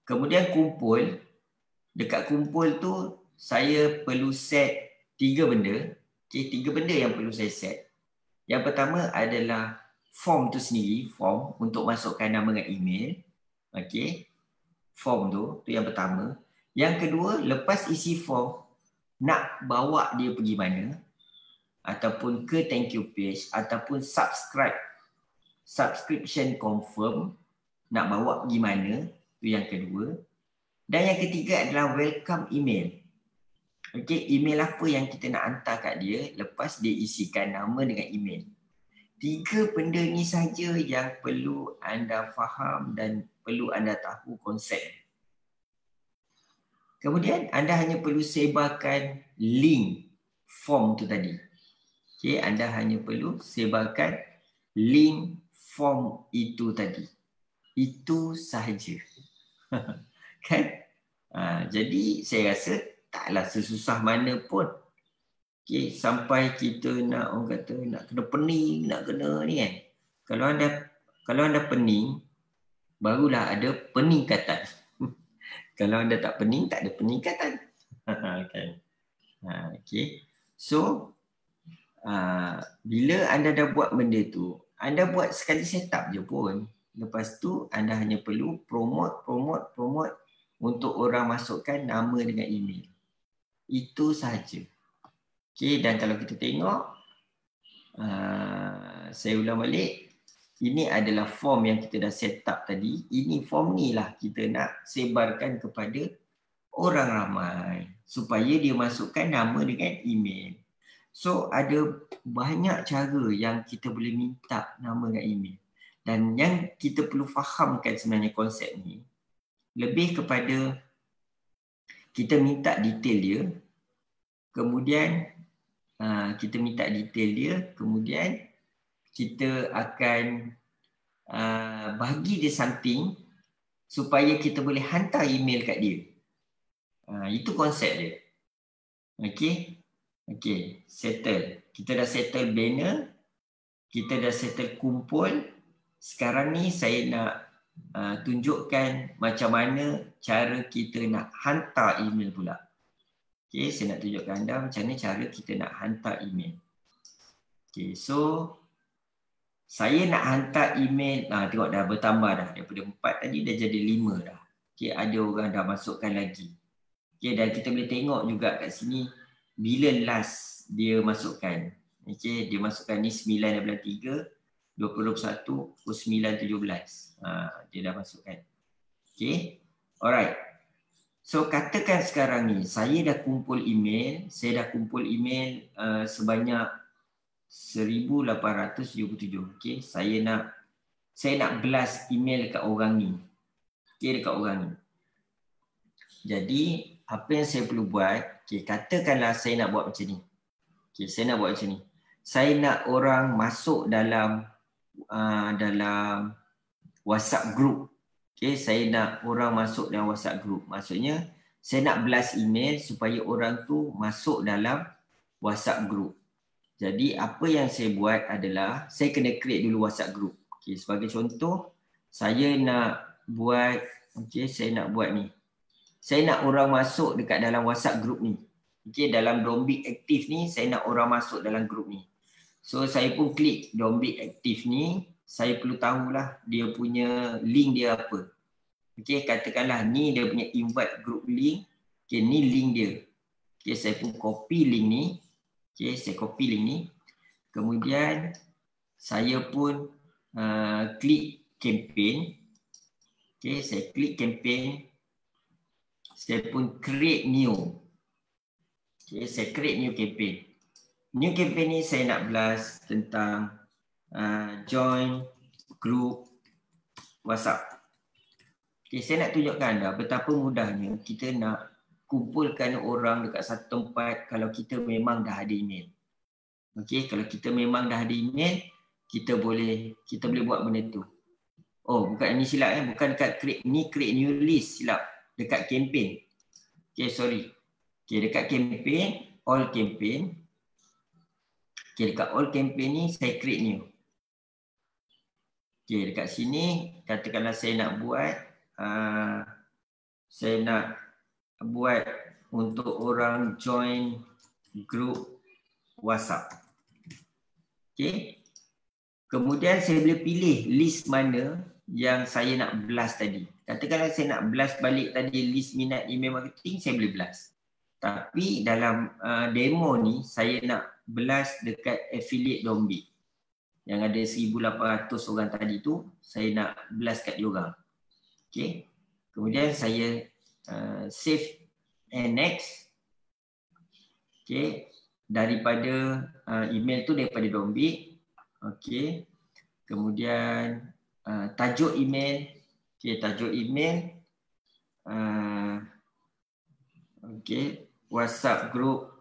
Kemudian kumpul. Dekat kumpul tu saya perlu set 3 benda. Okey, 3 benda yang perlu saya set. Yang pertama adalah form tu sendiri, form untuk masukkan nama dan email. Okey. Form tu yang pertama. Yang kedua, lepas isi form, nak bawa dia pergi mana, ataupun ke thank you page, ataupun subscription confirm, nak bawa pergi mana, itu yang kedua. Dan yang ketiga adalah welcome email. Okey, email apa yang kita nak hantar kat dia lepas dia isikan nama dengan email. 3 benda ni saja yang perlu anda faham dan perlu anda tahu konsep. Kemudian anda hanya perlu sebarkan link form tu tadi. Okey, anda hanya perlu sebarkan link form itu tadi. Itu sahaja. Kan? Jadi saya rasa taklah sesusah mana pun. Okey, sampai kita nak orang kata nak kena pening, nak kena ni kan. Kalau anda pening, barulah ada peningkatan. Kalau anda tak pening, tak ada peningkatan. Kan? Okey. So, bila anda dah buat benda tu, anda buat sekali setup je pun. Lepas tu, anda hanya perlu promote untuk orang masukkan nama dengan email. Itu sahaja. Okey, dan kalau kita tengok, saya ulang balik. Ini adalah form yang kita dah set up tadi. Ini form ni lah kita nak sebarkan kepada orang ramai supaya dia masukkan nama dengan email. So ada banyak cara yang kita boleh minta nama dengan email. Dan yang kita perlu fahamkan sebenarnya konsep ni lebih kepada kita minta detail dia. Kemudian kita minta detail dia, kemudian kita akan bagi dia something supaya kita boleh hantar email kat dia. Itu konsep dia. Okey, settle. Kita dah settle banner, kita dah settle kumpul. Sekarang ni saya nak tunjukkan macam mana cara kita nak hantar email pula. Okey, saya nak tunjukkan anda macam mana cara kita nak hantar email. Okey, so saya nak hantar email, tengok dah bertambah dah. Daripada 4 tadi dah jadi 5 dah. Okey, ada orang dah masukkan lagi. Okey, dan kita boleh tengok juga kat sini bila last dia masukkan. Okey, dia masukkan ni 9/3, 2021, pukul 9.17. Dia dah masukkan. Okey. Alright. So katakan sekarang ni saya dah kumpul email sebanyak 1877. Okey, saya nak blast email dekat orang ni. Okey, dekat orang ni. Jadi apa yang saya perlu buat, okey, katakanlah saya nak buat macam ni. Okey, saya nak buat macam ni. Saya nak orang masuk dalam WhatsApp group. Okay, saya nak orang masuk dalam WhatsApp group. Maksudnya, saya nak blast email supaya orang tu masuk dalam WhatsApp group. Jadi, apa yang saya buat adalah, saya kena create dulu WhatsApp group. Okay, sebagai contoh, saya nak buat ni. Saya nak orang masuk dekat dalam WhatsApp group ni. Okay, dalam Dombik aktif ni, saya nak orang masuk dalam group ni. So, saya pun klik Dombik aktif ni. Saya perlu tahulah dia punya link dia apa. Okey, katakanlah ni dia punya invite group link. Okey, ni link dia. Okey, saya pun copy link ni. Okey, saya copy link ni. Kemudian saya pun klik campaign. Okey, saya klik campaign. Saya pun create new. Okey, saya create new campaign. New campaign ni saya nak blast tentang join group WhatsApp. Okay, saya nak tunjukkan anda betapa mudahnya kita nak kumpulkan orang dekat satu tempat kalau kita memang dah ada email. Okay, kalau kita memang dah ada email, kita boleh buat benda tu. Oh, bukan ini silap bukan dekat create new list, silap. Dekat campaign. Okay, sorry. Okay, dekat campaign, all campaign. Okay, dekat all campaign ni saya create new. Okay, dekat sini katakanlah saya nak buat untuk orang join group WhatsApp. Okay. Kemudian saya boleh pilih list mana yang saya nak blast tadi. Katakanlah saya nak blast balik tadi list minat email marketing, saya boleh blast. Tapi dalam demo ni saya nak blast dekat affiliate Dombik. Yang ada 1,800 orang tadi tu, saya nak blast kat diorang. Okay. Kemudian saya save and next. Okay. Daripada email tu daripada Dombik. Okay. Kemudian tajuk email. Okay. Tajuk email. Okay. WhatsApp group.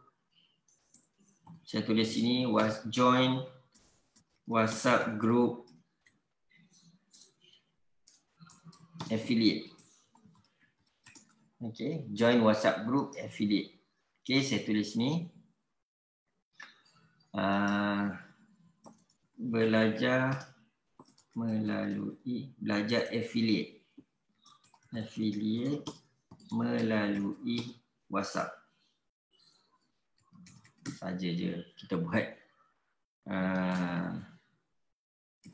Saya tulis sini. Join WhatsApp group affiliate. Okay, join WhatsApp group affiliate. Okay, saya tulis ni. Belajar affiliate. Affiliate melalui WhatsApp. Saja je kita buat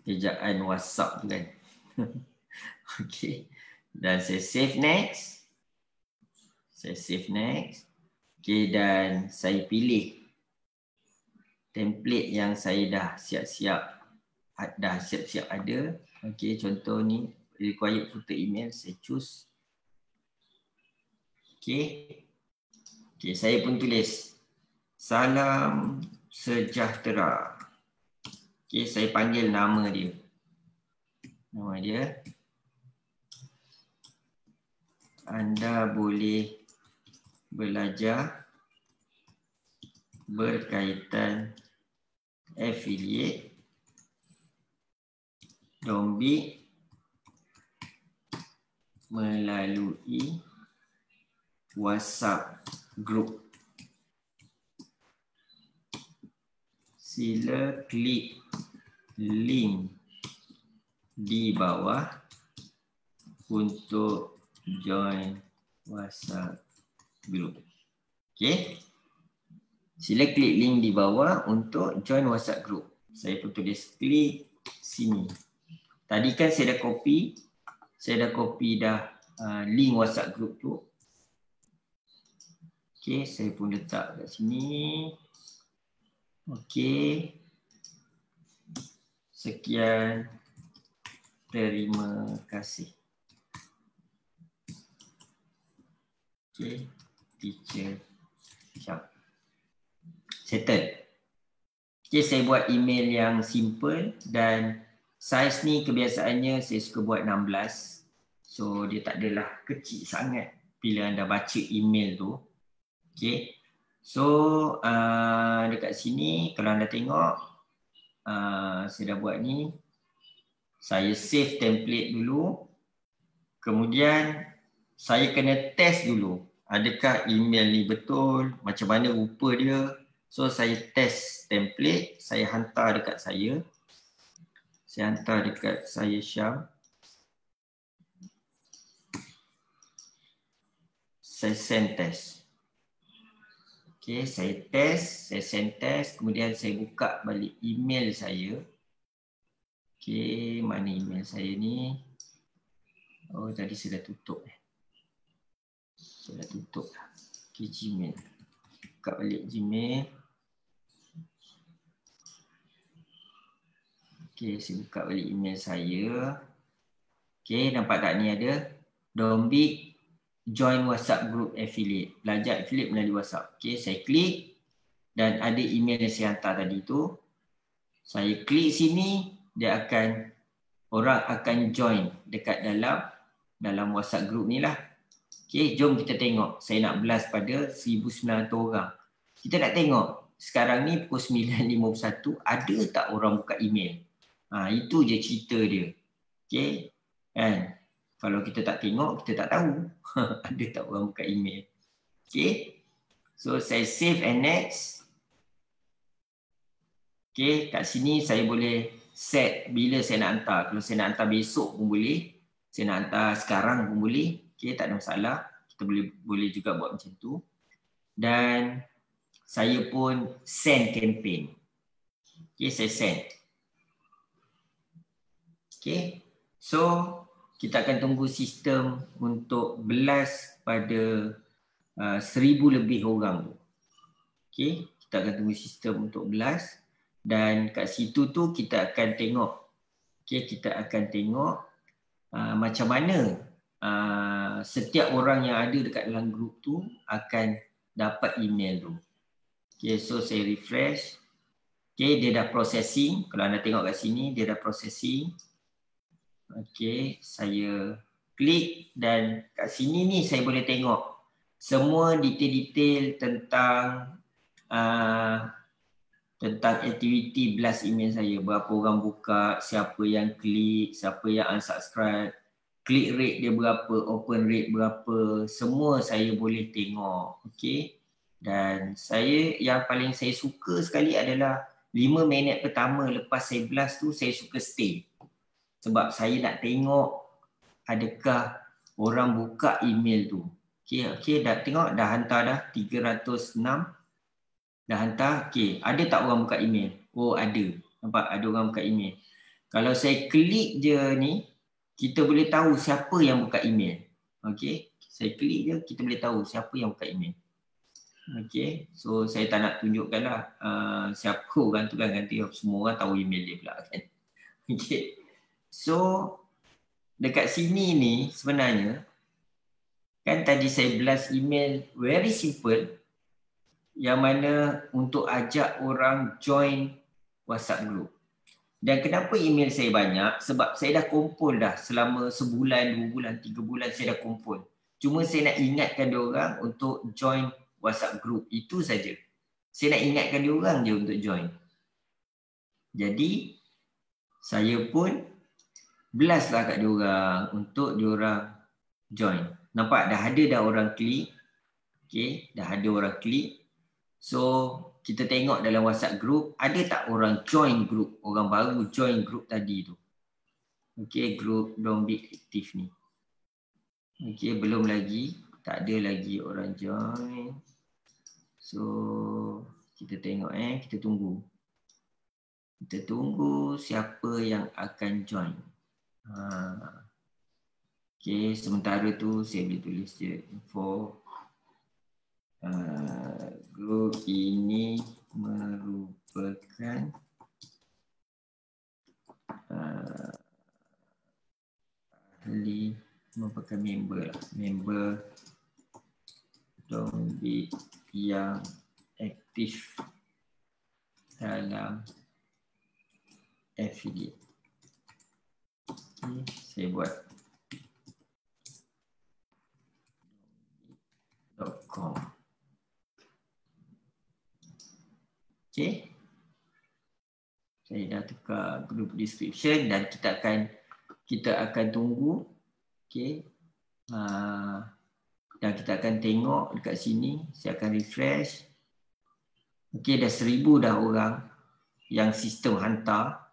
ejaan WhatsApp tu kan. Okay. Dan saya save next. Okay, dan saya pilih template yang saya dah siap-siap ada. Okay, contoh ni required footer email, saya choose. Okay. Okay, saya pun tulis salam sejahtera. Okay, saya panggil nama dia. Anda boleh belajar berkaitan affiliate Dombik melalui WhatsApp group. Sila klik link di bawah untuk join WhatsApp group. Okay. Sila klik link di bawah untuk join WhatsApp group. Saya pun tulis klik sini. Tadi kan saya dah copy link WhatsApp group tu. Okay, saya pun letak kat sini. Okay. Sekian. Terima kasih. Okay, teacher Syam. Settle. Okay, saya buat email yang simple dan saiz ni kebiasaannya saya suka buat 16. So dia tak adalah kecil sangat bila anda baca email tu. Okay. So dekat sini kalau anda tengok saya dah buat ni. Saya save template dulu. Kemudian saya kena test dulu. Adakah email ni betul? Macam mana rupa dia? So saya test template, saya hantar dekat saya. Saya hantar dekat saya Syam. Saya send test. Okay, saya test, saya send test. Kemudian saya buka balik email saya. Okay, mana email saya ni? Oh, tadi saya dah tutup. Saya dah tutup. Okay, Gmail. Buka balik Gmail. Okay, saya buka balik email saya. Okay, nampak tak ni ada? Dombik join WhatsApp group affiliate. Belajar affiliate melalui WhatsApp. Okay, saya klik dan ada email yang saya hantar tadi tu. Saya klik sini, dia akan, orang akan join dekat dalam WhatsApp group ni lah. Okay, jom kita tengok. Saya nak blast pada 1,900 orang. Kita nak tengok sekarang ni pukul 9.51 ada tak orang buka email? Itu je cerita dia. Okay, kan? Kalau kita tak tengok, kita tak tahu ada tak orang buka email. Okay, so saya save and next. Okay, kat sini saya boleh set bila saya nak hantar. Kalau saya nak hantar besok pun boleh. Saya nak hantar sekarang pun boleh. Okay, tak ada masalah. Kita boleh juga buat macam tu. Dan saya pun send campaign. Okay, saya send. Okay, so kita akan tunggu sistem untuk blast pada 1,000 lebih orang tu. Okay, kita akan tunggu sistem untuk blast dan kat situ tu kita akan tengok. Okay, kita akan tengok macam mana setiap orang yang ada dekat dalam grup tu akan dapat email tu. Okay, so saya refresh. Okay, dia dah processing. Kalau anda tengok kat sini, dia dah processing. Okay, saya klik dan kat sini ni saya boleh tengok semua detail-detail tentang aktiviti blast email saya. Berapa orang buka, siapa yang klik, siapa yang unsubscribe, klik rate dia berapa, open rate berapa, semua saya boleh tengok. Okay, dan saya yang paling saya suka sekali adalah 5 minit pertama lepas saya blast tu saya suka stay. Sebab saya nak tengok adakah orang buka email tu. Okay, dah tengok, dah hantar dah 306. Dah hantar, okay. Ada tak orang buka email? Oh, ada. Nampak, ada orang buka email. Kalau saya klik je ni, kita boleh tahu siapa yang buka email. Okay, saya klik je, kita boleh tahu siapa yang buka email. Okay, so saya tak nak tunjukkan lah siapa orang tu kan, nanti semua orang tahu email dia pula kan. Okay. So, dekat sini ni sebenarnya, kan tadi saya blast email very simple, yang mana untuk ajak orang join WhatsApp group. Dan kenapa email saya banyak? Sebab saya dah kumpul dah selama sebulan, 2 bulan, 3 bulan saya dah kumpul. Cuma saya nak ingatkan diorang untuk join WhatsApp group. Itu saja. Saya nak ingatkan diorang je untuk join. Jadi, saya pun blast lah kat diorang untuk diorang join. Nampak dah ada orang klik. Okay, dah ada orang klik. So, kita tengok dalam WhatsApp group, ada tak orang join group, orang baru join group tadi tu. Okay, group Dombik aktif ni. Okay, belum lagi. Tak ada lagi orang join. So, kita tengok kita tunggu. Kita tunggu siapa yang akan join. Okay, sementara tu saya boleh tulis je info. Grup ini merupakan ahli, merupakan member lah. Member downbeat yang aktif dalam affiliate. Okay, saya buat .com. Okay, saya dah tukar group description dan kita akan tunggu. Okay, dan kita akan tengok dekat sini. Saya akan refresh. Okay, dah 1000 dah orang yang sistem hantar.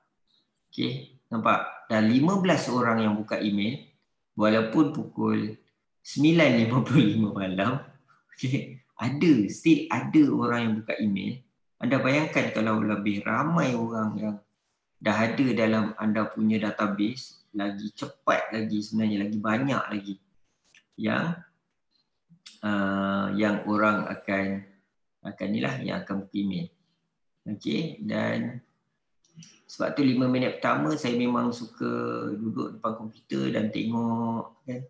Okay, nampak? Dah 15 orang yang buka email walaupun pukul 9.55 malam. Okay, still ada orang yang buka email. Anda bayangkan kalau lebih ramai orang yang dah ada dalam anda punya database, lagi cepat lagi sebenarnya, lagi banyak lagi yang orang akan yang akan buka email. Okay, dan sebab tu 5 minit pertama saya memang suka duduk depan komputer dan tengok kan.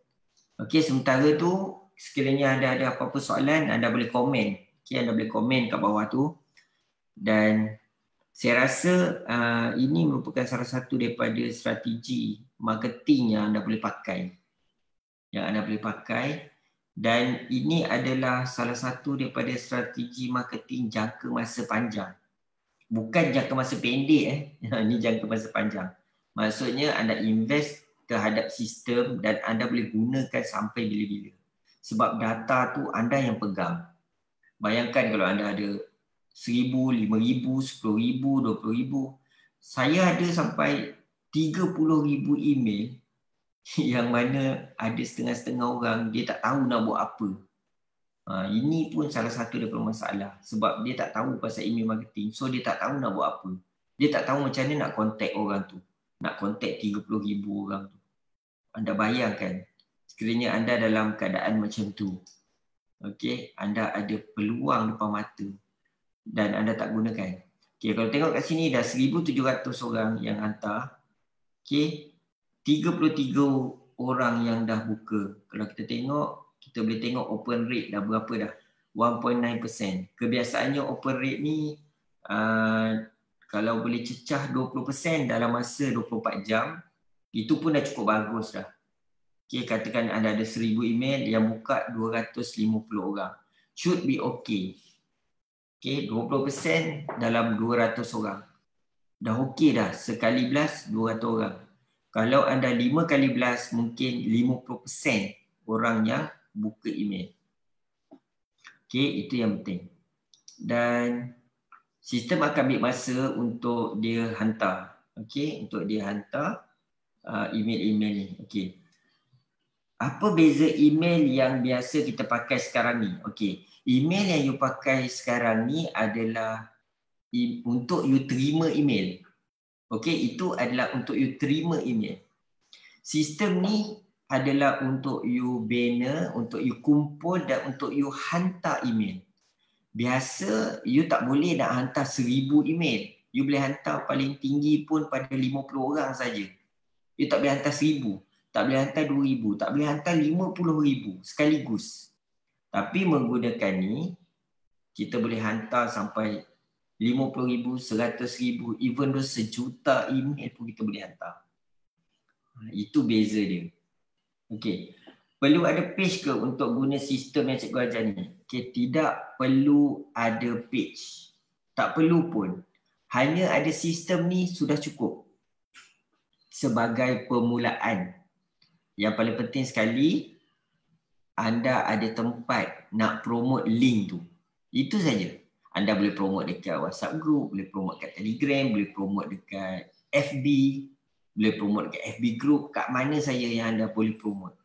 Okey, sementara tu sekiranya anda ada apa-apa soalan, anda boleh komen. Okey, anda boleh komen kat bawah tu. Dan saya rasa ini merupakan salah satu daripada strategi marketing yang anda boleh pakai. Dan ini adalah salah satu daripada strategi marketing jangka masa panjang. Bukan jangka masa pendek Ini jangka masa panjang. Maksudnya anda invest terhadap sistem dan anda boleh gunakan sampai bila-bila. Sebab data tu anda yang pegang. Bayangkan kalau anda ada 1,000, 5,000, 10,000, 20,000. Saya ada sampai 30,000 email yang mana ada setengah-setengah orang dia tak tahu nak buat apa. Ini pun salah satu daripada masalah. Sebab dia tak tahu pasal email marketing. So dia tak tahu nak buat apa. Dia tak tahu macam mana nak contact orang tu. Nak contact 30,000 orang tu. Anda bayangkan. Sekiranya anda dalam keadaan macam tu. Okey, anda ada peluang depan mata. Dan anda tak gunakan. Okey, kalau tengok kat sini dah 1,700 orang yang hantar. Okey, 33 orang yang dah buka. Kalau kita tengok, kita boleh tengok open rate dah berapa dah. 1.9%. Kebiasaannya open rate ni kalau boleh cecah 20% dalam masa 24 jam, itu pun dah cukup bagus dah. Okay, katakan anda ada 1,000 email yang buka 250 orang. Should be okay. Okay, 20% dalam 200 orang. Dah okay dah. Sekali belas 200 orang. Kalau anda 5 kali belas, mungkin 50% orang yang buka email. Okey, itu yang penting. Dan sistem akan ambil masa untuk dia hantar. Okey, untuk dia hantar email-email ni. Okey. Apa beza email yang biasa kita pakai sekarang ni? Okey, email yang you pakai sekarang ni adalah untuk you terima email. Okey, itu adalah untuk you terima email. Sistem ni adalah untuk you bina, untuk you kumpul dan untuk you hantar email. Biasa you tak boleh nak hantar 1,000 email. You boleh hantar paling tinggi pun pada 50 orang saja. You tak boleh hantar 1,000, tak boleh hantar 2,000, tak boleh hantar 50,000 sekaligus. Tapi menggunakan ni, kita boleh hantar sampai 50,000, 100,000, even though 1,000,000 email pun kita boleh hantar. Itu beza dia. Okey. Perlu ada page ke untuk guna sistem yang cikgu ajar ni? Okey, tidak perlu ada page. Tak perlu pun. Hanya ada sistem ni sudah cukup. Sebagai permulaan. Yang paling penting sekali, anda ada tempat nak promote link tu. Itu saja. Anda boleh promote dekat WhatsApp group, boleh promote dekat Telegram, boleh promote dekat FB, boleh promote dekat FB group, kat mana saja yang anda boleh promote.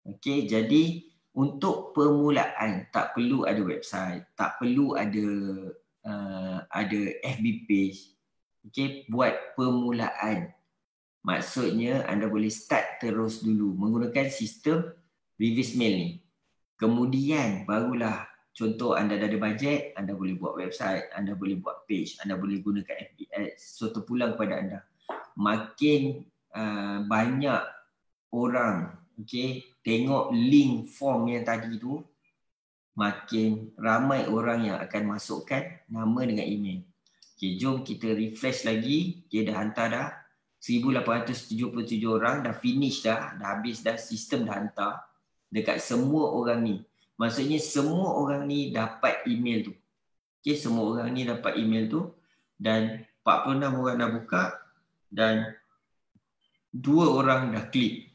Okey, jadi untuk permulaan tak perlu ada website, tak perlu ada FB page. Okey, buat permulaan. Maksudnya anda boleh start terus dulu menggunakan sistem reverse mail ni. Kemudian barulah contoh anda dah ada bajet, anda boleh buat website, anda boleh buat page, anda boleh gunakan FB Ads. So terpulang kepada anda. Makin banyak orang tengok link form yang tadi tu, makin ramai orang yang akan masukkan nama dengan email. Okay, jom kita refresh lagi. Okay, dah hantar dah. 1877 orang dah finish dah habis dah, sistem dah hantar dekat semua orang ni. Maksudnya semua orang ni dapat email tu. Okay, semua orang ni dapat email tu dan 46 orang dah buka dan 2 orang dah klik.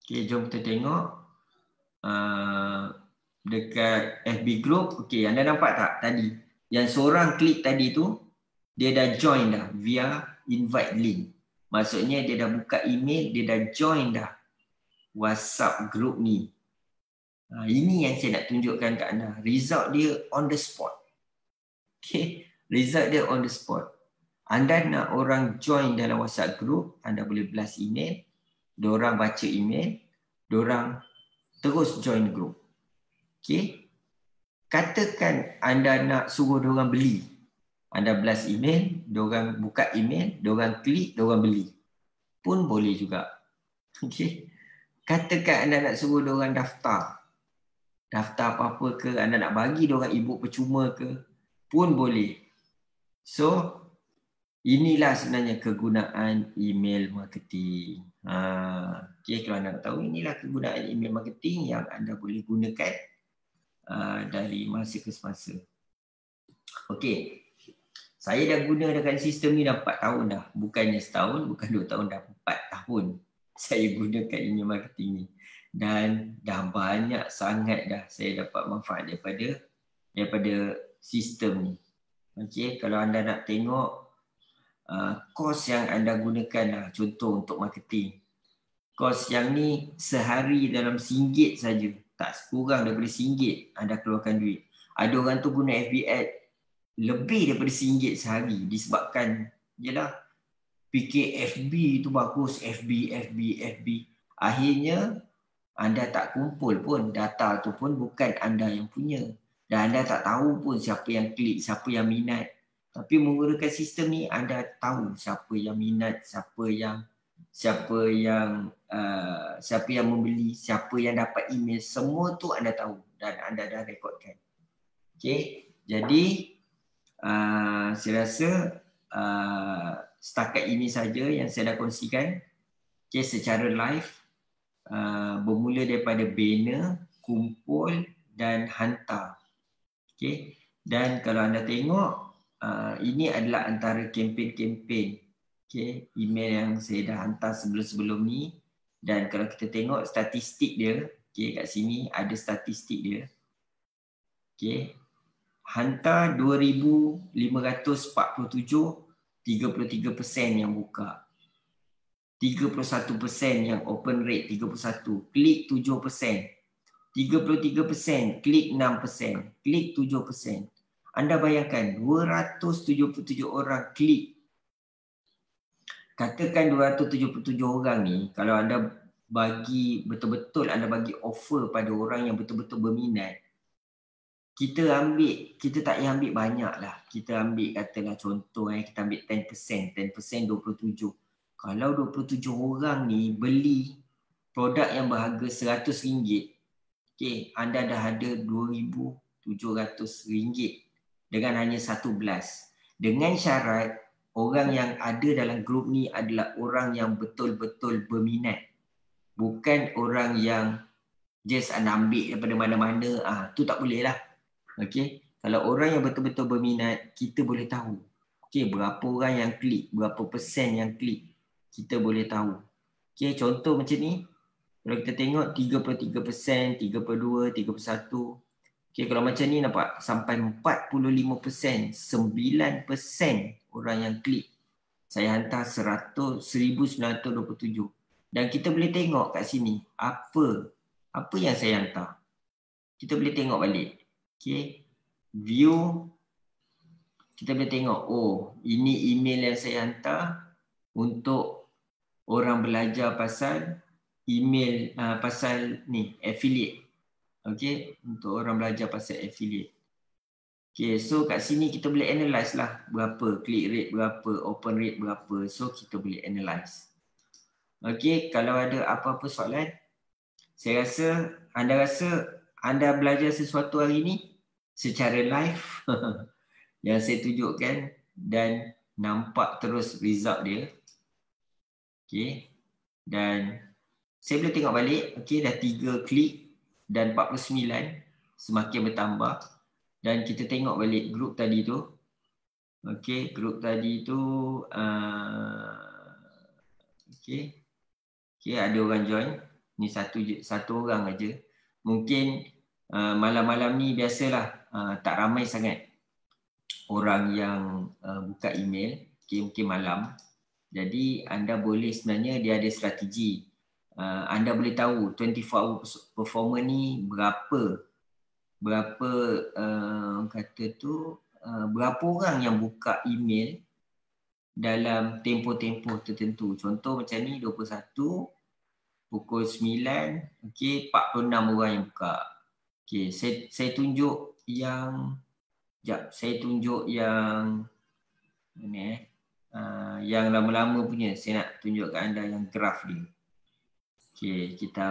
Okay, jom kita tengok dekat FB group. Okay, anda nampak tak tadi? Yang seorang klik tadi tu, dia dah join dah via invite link. Maksudnya dia dah buka email, dia dah join dah WhatsApp group ni. Ini yang saya nak tunjukkan kat anda. Result dia on the spot. Okay, result dia on the spot. Anda nak orang join dalam WhatsApp group, anda boleh blast email, diorang baca email, diorang terus join group. Okay, katakan anda nak suruh diorang beli, anda blast email, diorang buka email, diorang klik, diorang beli pun boleh juga. Okay, katakan anda nak suruh diorang daftar apa-apa ke, anda nak bagi diorang e-book percuma ke, pun boleh. So inilah sebenarnya kegunaan email marketing. Okay, kalau anda tahu, inilah kegunaan email marketing yang anda boleh gunakan dari masa ke semasa. Okay, saya dah guna dengan sistem ni dah 4 tahun dah. Bukannya setahun, bukan 2 tahun, dah 4 tahun saya gunakan email marketing ni. Dan dah banyak sangat dah saya dapat manfaat daripada sistem ni. Okay, kalau anda nak tengok kos yang anda gunakan lah, contoh untuk marketing. Kos yang ni sehari dalam RM1 saja, tak kurang daripada RM1 anda keluarkan duit. Ada orang tu guna FB ad lebih daripada RM1 sehari disebabkan jelah fikir FB tu bagus, FB. Akhirnya anda tak kumpul pun, data tu pun bukan anda yang punya. Dan anda tak tahu pun siapa yang klik, siapa yang minat. Tapi menggunakan sistem ni anda tahu siapa yang minat, siapa yang membeli, siapa yang dapat email, semua tu anda tahu dan anda dah rekodkan. Okay, jadi saya rasa setakat ini saja yang saya dah kongsikan. Okay, secara live, bermula daripada banner, kumpul dan hantar. Okay, dan kalau anda tengok, ini adalah antara kempen-kempen, okay, email yang saya dah hantar sebelum-sebelum ni. Dan kalau kita tengok statistik dia, okay, kat sini ada statistik dia. Okay, hantar 2,547, 33% yang buka, 31% yang open rate, 31, klik 7%, 33%, klik 6%, klik 7%. Anda bayangkan 277 orang klik. Katakan 277 orang ni, kalau anda bagi betul-betul, anda bagi offer pada orang yang betul-betul berminat, kita tak payah ambil banyak lah. Kita ambil katalah contoh, kita ambil 10%, 27. Kalau 27 orang ni beli produk yang berharga RM100, okay, anda dah ada RM2,700 dengan hanya satu blast. Dengan syarat orang yang ada dalam grup ni adalah orang yang betul-betul berminat. Bukan orang yang just anda ambil daripada mana-mana, tu tak boleh lah. Okay, kalau orang yang betul-betul berminat, kita boleh tahu. Okay, berapa orang yang klik, berapa persen yang klik, kita boleh tahu. Okay, contoh macam ni, kalau kita tengok 33%, 32%, 31%. Okay, kalau macam ni nampak sampai 45%, 9% orang yang klik. Saya hantar 1,927. Dan kita boleh tengok kat sini apa yang saya hantar. Kita boleh tengok balik. Okay, view. Kita boleh tengok, oh, ini email yang saya hantar untuk orang belajar pasal email, pasal ni, affiliate. Okay, untuk orang belajar pasal affiliate. Okay, so kat sini kita boleh analyse lah berapa, click rate berapa, open rate berapa. So kita boleh analyse. Okay, kalau ada apa-apa soalan, anda rasa anda belajar sesuatu hari ini secara live yang saya tunjukkan dan nampak terus result dia. Okey. Dan saya boleh tengok balik, okey, dah 3 klik dan 49 semakin bertambah. Dan kita tengok balik grup tadi tu. Okey, grup tadi tu okey. Okey, ada orang join. Ni satu orang aja. Mungkin malam-malam ni biasalah tak ramai sangat orang yang buka email. Okey, mungkin malam. Jadi anda boleh sebenarnya dia ada strategi. Anda boleh tahu 24 hour performer ni berapa kata tu berapa orang yang buka email dalam tempoh-tempoh tertentu. Contoh macam ni 21 pukul 9, okey, 46 orang yang buka. Okey, saya tunjuk yang saya tunjuk yang ni yang lama-lama punya. Saya nak tunjuk kat anda yang graf dia. Okey, kita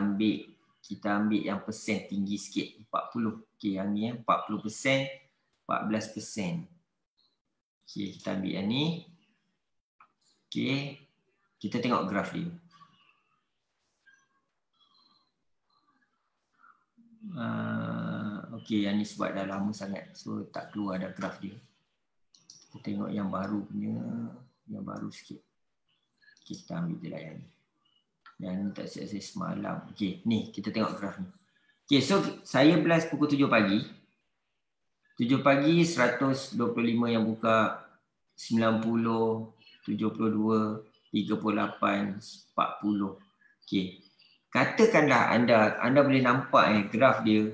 ambil yang persen tinggi sikit, 40. Okey, yang ni 40%, 14%. Okey, kita ambil yang ni. Okey, kita tengok graf dia. Okey, yang ni sebab dah lama sangat, so tak keluar dah graf dia. Kita tengok yang baru punya, yang baru sikit. Okey, kita ambil je lah yang ni. Yang ni tak siap saya semalam. Okey, ni kita tengok graf ni. Okey, so saya blast pukul 7 pagi. 7 pagi 125 yang buka, 90, 72, 38, 40. Okey. Katakanlah anda boleh nampak graf dia.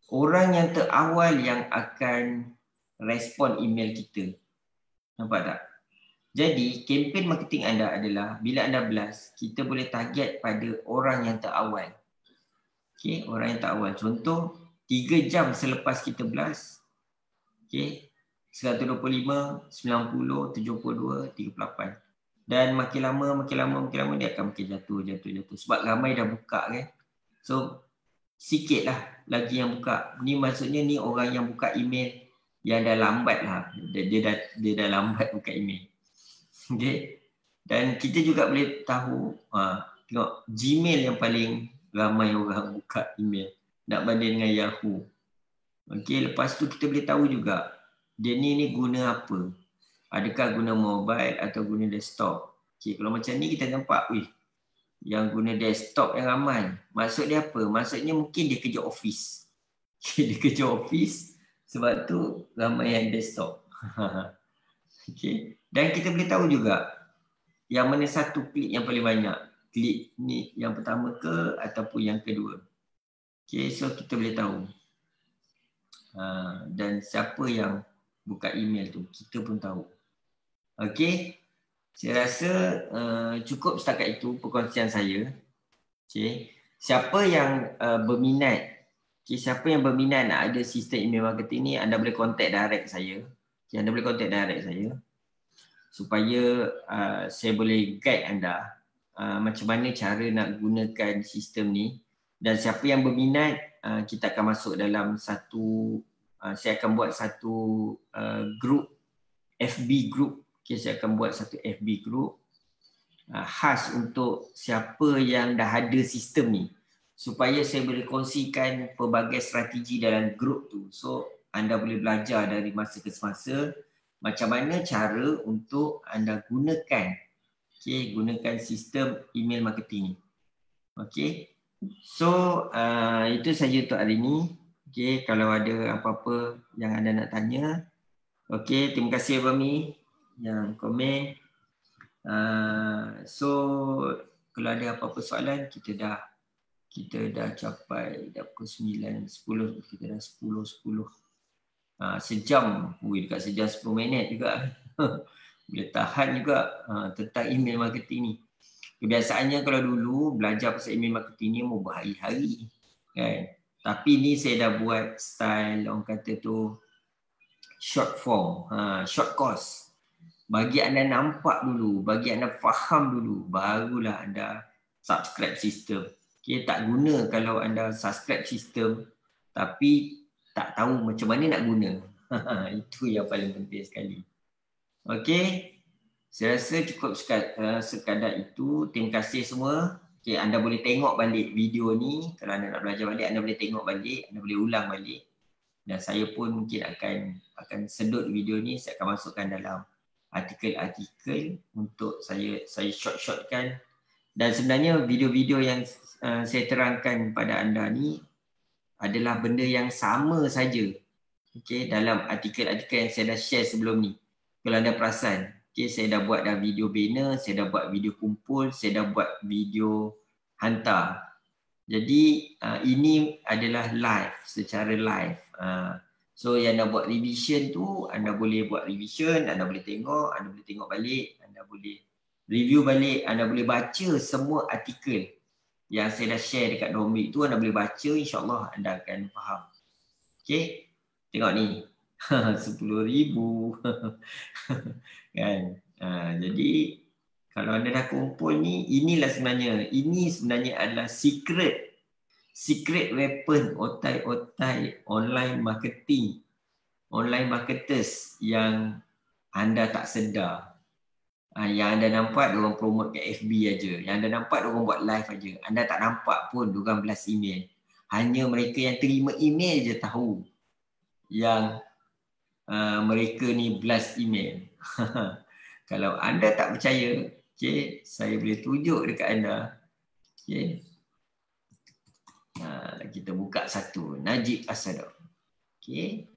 Orang yang terawal yang akan respon email kita. Nampak tak? Jadi, kempen marketing anda adalah bila anda blast, kita boleh target pada orang yang terawal. Okey, orang yang terawal. Contoh, 3 jam selepas kita blast, okey, 125, 90, 72, 38. Dan makin lama dia akan makin jatuh. Sebab ramai dah buka kan. So, sikit lah lagi yang buka. Ni maksudnya ni orang yang buka email yang dah lambat lah. Dia dah lambat buka email. Okay. Dan kita juga boleh tahu, tengok Gmail yang paling ramai orang buka email. Nak banding dengan Yahoo. Okay, lepas tu kita boleh tahu juga dia ni guna apa. Adakah guna mobile atau guna desktop. Okay, kalau macam ni kita nampak, yang guna desktop yang ramai. Maksud dia apa? Maksudnya mungkin dia kerja office. Okay, dia kerja office sebab tu ramai yang desktop. Okay. Dan kita boleh tahu juga yang mana satu klik yang paling banyak. Klik ni yang pertama ke ataupun yang kedua. Okay, so kita boleh tahu. Dan siapa yang buka email tu, kita pun tahu. Okay. Saya rasa cukup setakat itu perkongsian saya. Okay. Siapa yang berminat, siapa yang berminat nak ada sistem email marketing ni, anda boleh contact direct saya. Okay, anda boleh contact direct saya supaya saya boleh guide anda macam mana cara nak gunakan sistem ni. Dan siapa yang berminat, kita akan masuk dalam satu, saya akan buat satu group, FB group. Okay, saya akan buat satu FB group khas untuk siapa yang dah ada sistem ni, supaya saya boleh kongsikan pelbagai strategi dalam group tu. So anda boleh belajar dari masa ke semasa macam mana cara untuk anda gunakan, gunakan sistem email marketing ni. Okay, so itu saja untuk hari ni. Okay, kalau ada apa-apa yang anda nak tanya. Okay, terima kasih Abami yang komen. So kalau ada apa-apa soalan, kita dah capai dah pukul 9, 10, kita dah 10. Sejam, dekat sejam 10 minit juga. Boleh tahan juga tentang email marketing ni. Kebiasaannya kalau dulu belajar pasal email marketing ni mau berhari-hari kan. Tapi ni saya dah buat style orang kata tu short form, short course. Bagi anda nampak dulu, bagi anda faham dulu, barulah anda subscribe sistem. Okay, tak guna kalau anda subscribe sistem tapi tak tahu macam mana nak guna. Itu yang paling penting sekali. Okey, saya rasa cukup sekadar itu. Terima kasih semua. Okay, anda boleh tengok balik video ni. Kalau anda nak belajar balik, anda boleh tengok balik, anda boleh ulang balik. Dan saya pun mungkin akan sedut video ni, saya akan masukkan dalam artikel-artikel untuk saya short-shortkan. Dan sebenarnya video-video yang saya terangkan pada anda ni adalah benda yang sama saja. Okay, dalam artikel-artikel yang saya dah share sebelum ni. Kalau anda perasan, okay, saya dah buat dah video banner, saya dah buat video kumpul, saya dah buat video hantar. Jadi ini adalah live, secara live. So yang anda buat revision tu, anda boleh buat revision, anda boleh tengok balik, anda boleh review balik, anda boleh baca semua artikel yang saya dah share dekat Domik tu, anda boleh baca, insyaAllah anda akan faham. Okay, tengok ni. 10,000 kan. Jadi kalau anda dah kumpul ni, ini sebenarnya adalah secret weapon otai online marketers yang anda tak sedar. Yang anda nampak diorang promote kat FB aja, yang anda nampak diorang buat live aja, anda tak nampak pun diorang blast email. Hanya mereka yang terima email je tahu yang mereka ni blast email. Kalau anda tak percaya, okay, saya boleh tunjuk dekat anda. Okay. Kita buka satu, Najib Asador. Okay.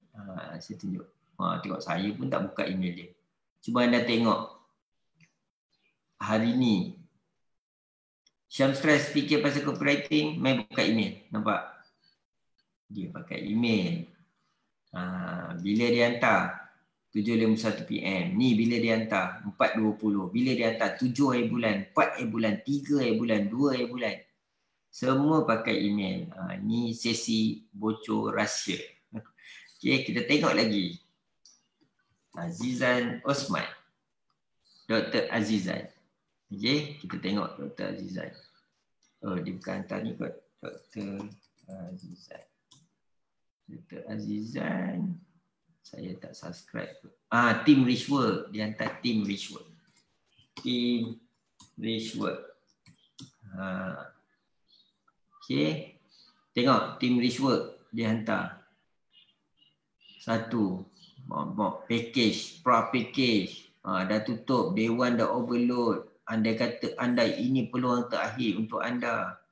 Saya tunjuk. Tengok, saya pun tak buka email dia. Cuba anda tengok. Hari ni Syam stress fikir pasal copywriting, main buka email. Nampak? Dia pakai email. Bila dia hantar 7.51 PM. Ni bila dia hantar 4.20. Bila dia hantar 7 hari bulan, 4 hari bulan, 3 hari bulan, 2 hari bulan. Semua pakai email. Ni sesi bocor rahsia. Okay, kita tengok lagi. Azizan Osman. Dr. Azizan. Okay, kita tengok Dr. Azizan. Dia bukan hantar ni kot. Dr. Azizan. Dr. Azizan. Saya tak subscribe. Team Richwork. Dia hantar Team Richwork. Team Richwork. Okay. Tengok Team Richwork. Dia hantar. Satu. Package. Pro package. Dah tutup. Day one dah overload. Anda kata anda ini peluang terakhir untuk anda.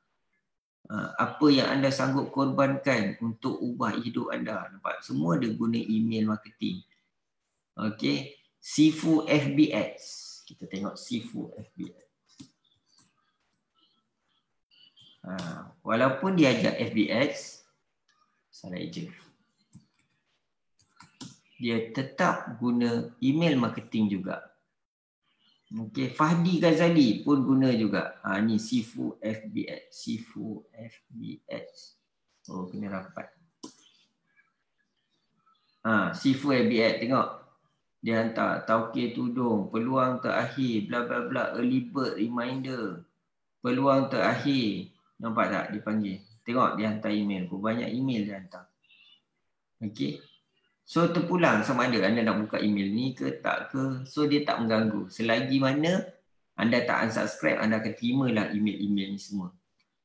Apa yang anda sanggup korbankan untuk ubah hidup anda. Nampak? Semua dia guna email marketing. Okay. Sifu FBX. Kita tengok Sifu FBX. Walaupun dia ajak FBX, salah eja. Dia tetap guna email marketing juga. Okay, Fahdi Ghazali pun guna juga. Ni Sifu FBX. Sifu FBX. Kena rapat. Sifu FBX, tengok. Dia hantar Tauqir tudung, peluang terakhir, bla bla bla, early bird reminder. Peluang terakhir. Nampak tak dia panggil? Tengok dia hantar email. Banyak email dia hantar. Okay. So terpulang sama ada anda nak buka email ni ke tak ke. So dia tak mengganggu. Selagi mana anda tak unsubscribe, anda akan terimalah email-email ni semua.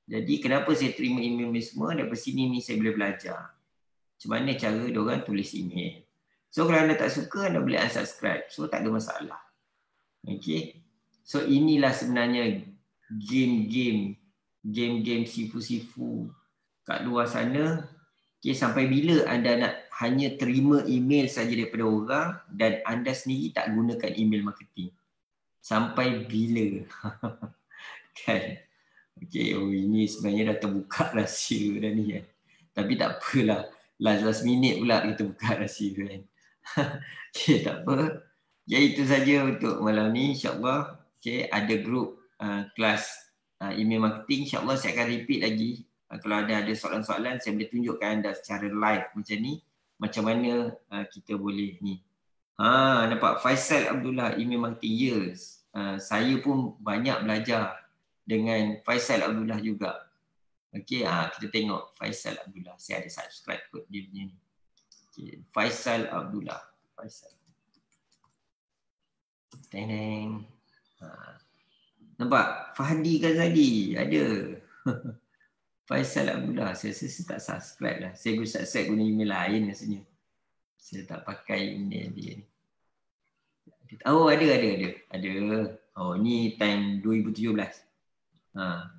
Jadi kenapa saya terima email ni semua? Daripada sini ni saya boleh belajar. Macam mana cara diorang tulis email. So kalau anda tak suka, anda boleh unsubscribe. So tak ada masalah. Okay. So inilah sebenarnya game-game sifu-sifu kat luar sana. Okay, sampai bila anda nak hanya terima email saja daripada orang dan anda sendiri tak gunakan email marketing? Sampai bila? Kan? Okay, ini sebenarnya dah terbuka rahsia dah ni kan. Tapi tak apalah. Last minute pula kita buka rahsia kan. Okay, tak apa. Jadi itu saja untuk malam ni, insyaAllah. Okay, ada grup kelas email marketing. InsyaAllah saya akan repeat lagi. Kalau ada soalan-soalan, saya boleh tunjukkan anda secara live macam ni. Macam mana kita boleh ni. Nampak Faisal Abdullah, email marketing years. Saya pun banyak belajar dengan Faisal Abdullah juga. Okey, kita tengok Faisal Abdullah. Saya ada subscribe kot dia punya ni. Okay. Faisal Abdullah. Faisal. Teneng. Nampak? Fahdi Ghazali ada. Faisal Abdullah. Saya tak subscribe lah. Saya guna email lain rasanya. Saya tak pakai email dia ni. Oh, ada. Oh, ni time 2017.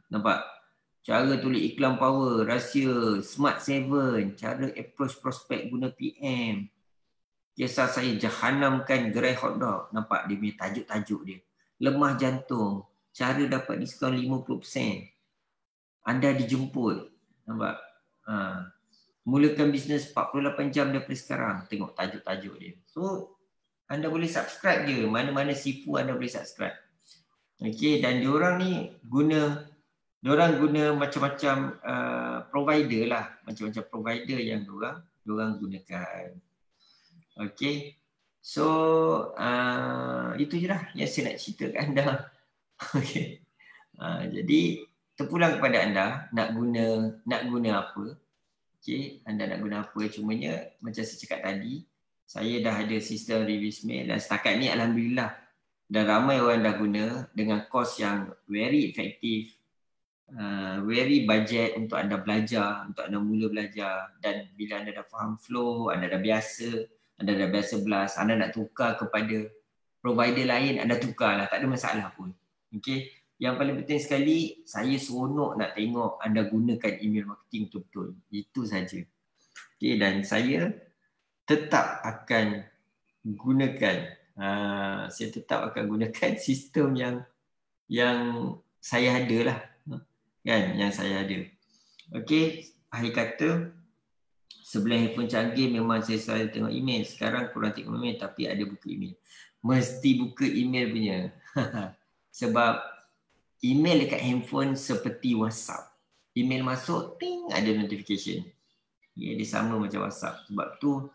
Nampak? Cara tulis iklan power, rahsia, smart 7, cara approach prospect guna PM. Kisah saya jahanamkan gerai hotdog. Nampak dia punya tajuk-tajuk dia. Lemah jantung, cara dapat diskaun 50%. Anda dijemput. Nampak? Mulakan bisnes 48 jam daripada sekarang. Tengok tajuk-tajuk dia. So, anda boleh subscribe je. Mana-mana sifu anda boleh subscribe. Okey, dan diorang ni guna macam-macam provider lah. Macam-macam provider yang diorang gunakan. Okey. So, itu je lah yang saya nak cerita kat anda. Okey. Jadi, terpulang kepada anda nak guna apa. Okey, anda nak guna apa. Cumanya, macam saya cakap tadi, saya dah ada sistem release mail dan setakat ni Alhamdulillah dah ramai orang dah guna dengan kos yang very efektif, very budget untuk anda belajar, untuk anda mula belajar. Dan bila anda dah faham flow, anda dah biasa blast, anda nak tukar kepada provider lain, anda tukarlah, tak ada masalah pun. Okey. Yang paling penting sekali, saya seronok nak tengok anda gunakan email marketing betul-betul. Itu saja. Okey, dan saya tetap akan gunakan sistem yang saya ada lah, kan, yang saya ada. Okey, akhir kata, sebelum handphone canggih memang saya selalu tengok email. Sekarang kurang tengok email, tapi ada buka email. Mesti buka email punya. Sebab email dekat handphone seperti WhatsApp. Email masuk, ting, ada notification. Dia sama macam WhatsApp. Sebab tu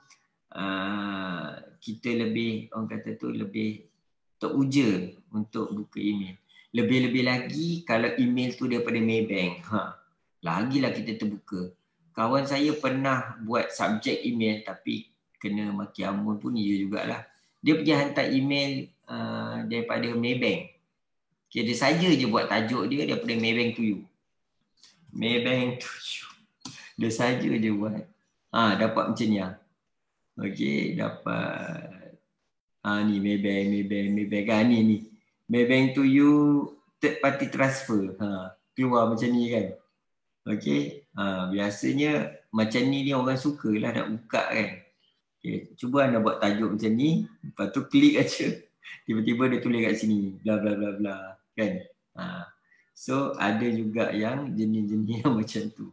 kita lebih, orang kata tu, lebih teruja untuk buka email. Lebih-lebih lagi kalau email tu daripada Maybank. Lagilah kita terbuka. Kawan saya pernah buat subjek email tapi kena maki amun pun dia jugalah. Dia pergi hantar email daripada Maybank. Okay, dia saja je buat tajuk dia daripada Maybank to you. Maybank to you. Dia saja je buat. Dapat macam ni lah. Okey, dapat. Ni Maybank. Ni. Maybank to you third party transfer. Keluar macam ni kan. Okey. Biasanya macam ni orang sukalah nak buka kan. Okay. Cuba anda buat tajuk macam ni, lepas tu klik aja. Tiba-tiba dia tulis kat sini bla bla bla bla kan. So ada juga yang jenis-jenis yang macam tu.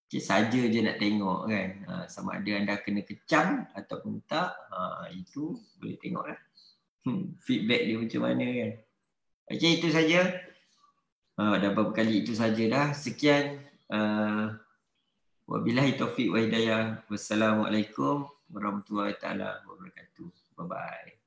Okay, saja je nak tengok kan. Sama ada anda kena kecam ataupun tak, itu boleh tengok lah. Feedback dia macam mana kan. Okay, itu saja. Dah beberapa kali itu saja dah. Sekian. Wabillahi taufiq wa hidayah. Wassalamualaikum warahmatullahi taala wabarakatuh. Bye bye.